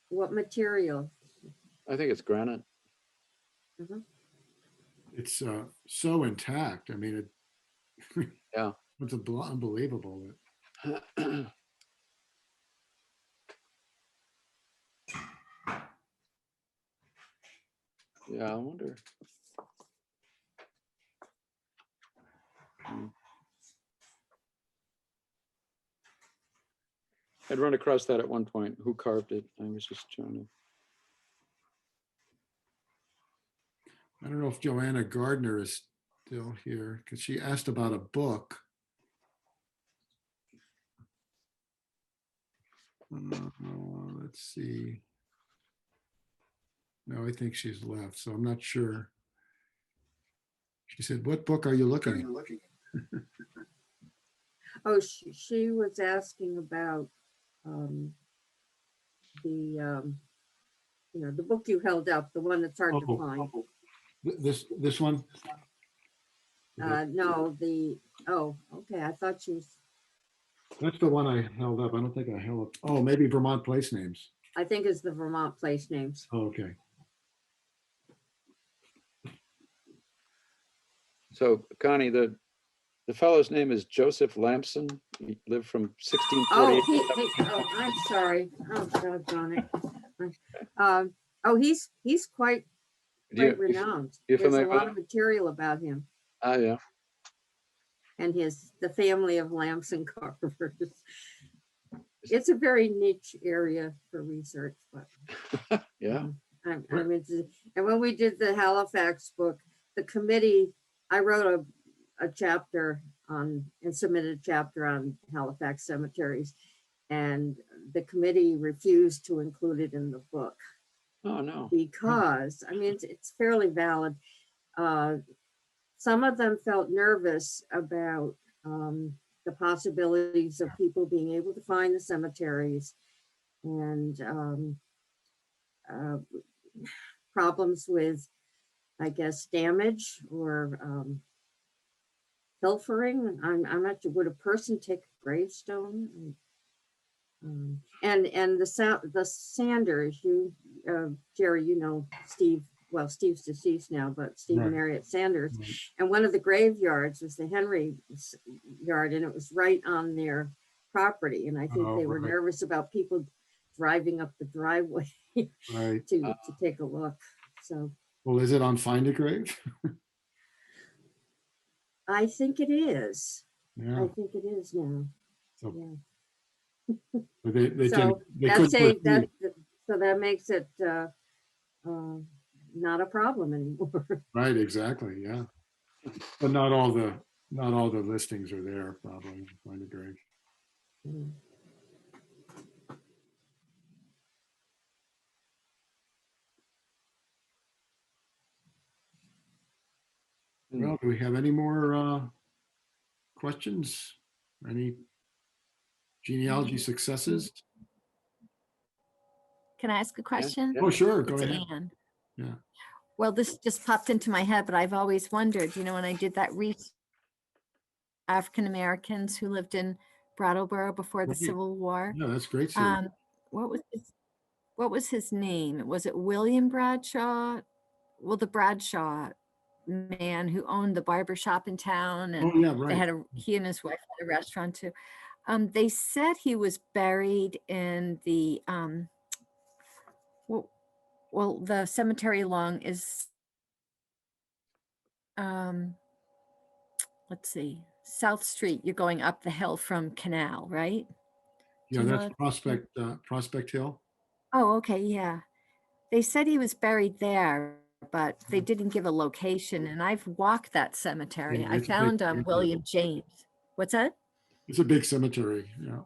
What material? I think it's granite. Mhm. It's so intact. I mean, it. Yeah. It's unbelievable. Yeah, I wonder. I'd run across that at one point. Who carved it? I was just trying to. I don't know if Joanna Gardner is still here because she asked about a book. Let's see. No, I think she's left, so I'm not sure. She said, "What book are you looking at?" Oh, she was asking about the book you held up, the one that's hard to find. This one? No, okay, I thought she was, That's the one I held up. I don't think I held up. Oh, maybe Vermont place names. I think it's the Vermont place names. Oh, okay. So Connie, the fellow's name is Joseph Lamson. He lived from 1648. Oh, I'm sorry. Oh, doggone it. He's quite renowned. you There's a familiar with lot him? of material about him Ah, yeah. and the family of Lamson carvers. It's a very niche area for research, but Yeah. and when we did the Halifax book, the committee, I wrote a chapter and submitted a chapter on Halifax cemeteries, and the committee refused to include it in the book. Oh, no. Because, I mean, it's fairly valid. Some of them felt nervous about the the possibilities of people being able to find the cemeteries, and problems with, I guess, damage or pilfering. I'm not sure. Would a person take a gravestone? And the Sanders, Jerry, you know Steve. Well, Steve's deceased now, but Steve and Harriet Sanders. Right. And one of the graveyards was the Henry yard, and it was right on their property. And I think they were nervous about people driving up the driveway Right. to take a look. So, Well, is it on Find a Grave? I think it is. Yeah. I think it is now. So Yeah. but they So they could put so that makes it not a problem anymore. right, exactly, yeah. But not all the listings are there, probably. Find a Grave. Mm. Well, do we have any more questions? Any genealogy successes? Can I ask a question? Oh, sure, go It's ahead. Anne. Yeah. Well, this just popped into my head, but I've always wondered, you know, when I did that research, African Americans who lived in Brattleboro before the Right. Civil War. Yeah, that's great. Series. What was his name? Was it William Bradshaw? Well, the Bradshaw man who owned the barber shop in town, and Oh, yeah, they right. had he and his wife had a restaurant too. They said he was buried in the well, the cemetery along is let's see, South Street. You're going up the hill from Canal, right? Yeah, you know that's that? Prospect Hill. Oh, okay, yeah. They said he was buried there, but they didn't give a location. And I've walked that cemetery. Yeah, I it's a big found cemetery. William James. What's that? It's a big cemetery, yeah.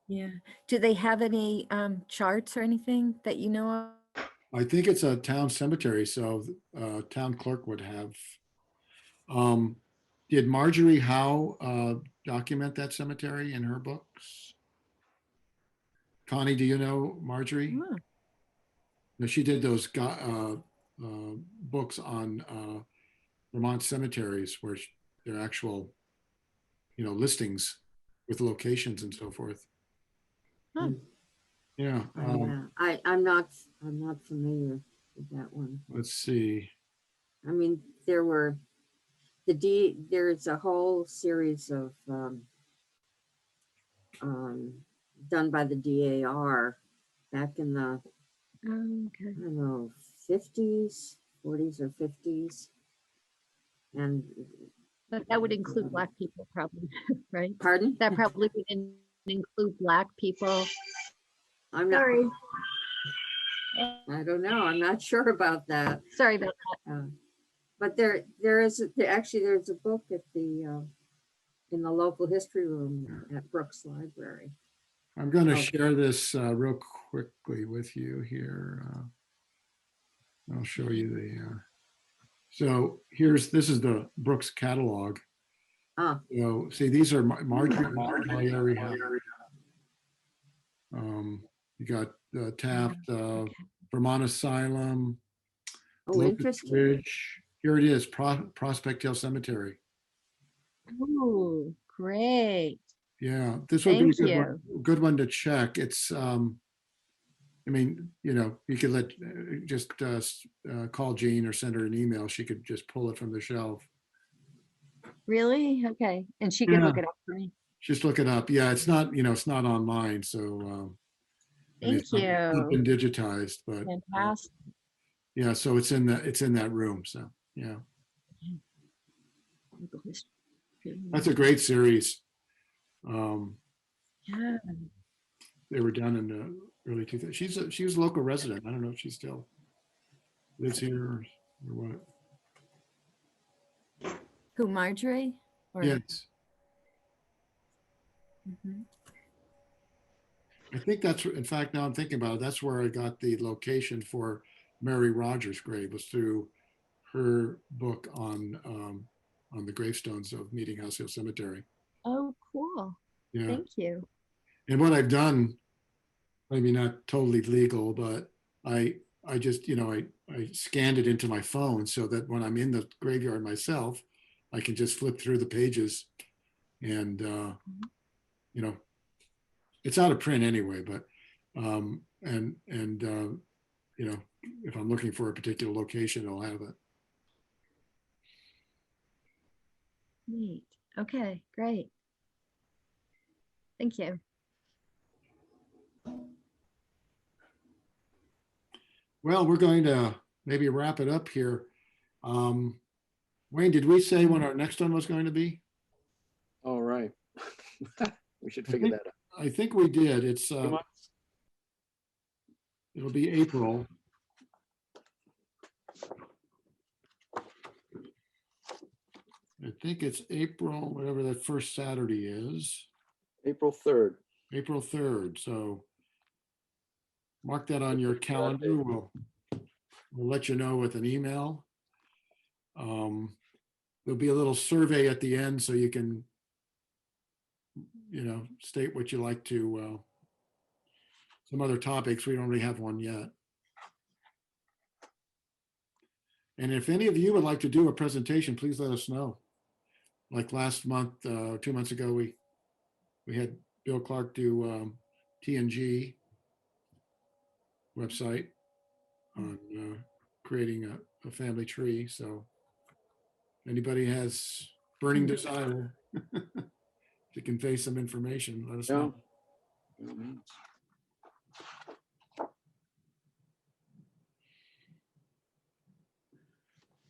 Yeah. Do they have any charts or anything that you know of? I think it's a town cemetery, so town clerk would have. Did Marjorie Howe document that cemetery in her books? Connie, do you know Marjorie? Oh, No, she did those books on Vermont cemeteries where they're actual, listings with locations and so forth. huh. Yeah. I'm not familiar with that one. Let's see. I mean, there's a whole series of done by the DAR back in the Okay. I don't know 40s or 50s, and But that would include Black people, probably, right? pardon? That probably wouldn't include Black people. I'm not. Sorry. I don't know. I'm not sure about that. Sorry about that. But there's a book at the in the local history room at Brooks Library. I'm going to share this real quickly with you here. I'll show you the. So this is the Brooks catalog. So see, these are Marjorie Howe. You got Taft, Vermont Asylum, Oh, Locust interesting. Ridge. Here it is, Prospect Hill Cemetery. Oh, great. Yeah, this would be Thank a good one to check. It's, I mean, you could just call Jean or send her an email. She could just pull it from the shelf. Really? Okay. And she can look Yeah. it up for me. Just look it up. Yeah, it's not, it's not online, so. Thank it's not been digitized, but Fantastic. yeah, so it's in that room. So yeah, that's a great series. Yeah. They were done in the early 2000s. She was a local resident. I don't know if she still lives here or what. Who, Marjorie? Or- Yes, Mhm. I think that's. In fact, now I'm thinking about it. That's where I got the location for Mary Rogers' grave, was through her book on the gravestones of Meeting House Hill Cemetery. Oh, cool. Yeah. Thank you. And what I've done, maybe not totally legal, but I just, I scanned it into my phone so that when I'm in the graveyard myself, I can just flip through the pages and, it's out of print anyway, but, if I'm looking for a particular location, it'll have it. Neat. Okay, great. Thank you. Well, we're going to maybe wrap it up here. Wayne, did we say when our next one was going to be? All right. We should I figure think- that out. I think we did. It's, 2 months? it'll be April. I think it's April, whatever that first Saturday is, April 3rd. April 3rd. So mark that on your calendar. We'll let you know with an email. There'll be a little survey at the end so you can, state what you like to, some other topics. We don't really have one yet. And if any of you would like to do a presentation, please let us know. Like last month, 2 months ago, we had Bill Clark do TNG website on creating a family tree. So if anybody has burning desire to convey some information, let us know. Mhm.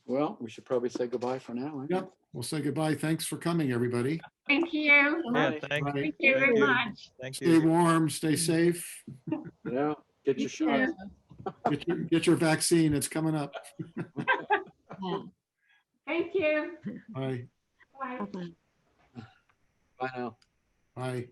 Well, we should probably say goodbye for now. Yep. We'll say goodbye. Thanks for coming, everybody. Thank you. Yeah, Bye. thank Bye. Thank you very much. Thank Stay you. warm, stay safe, Yeah, get your You shot. too. get your vaccine. It's coming up. Thank you. Bye. Bye. Bye-bye. Bye now. Bye.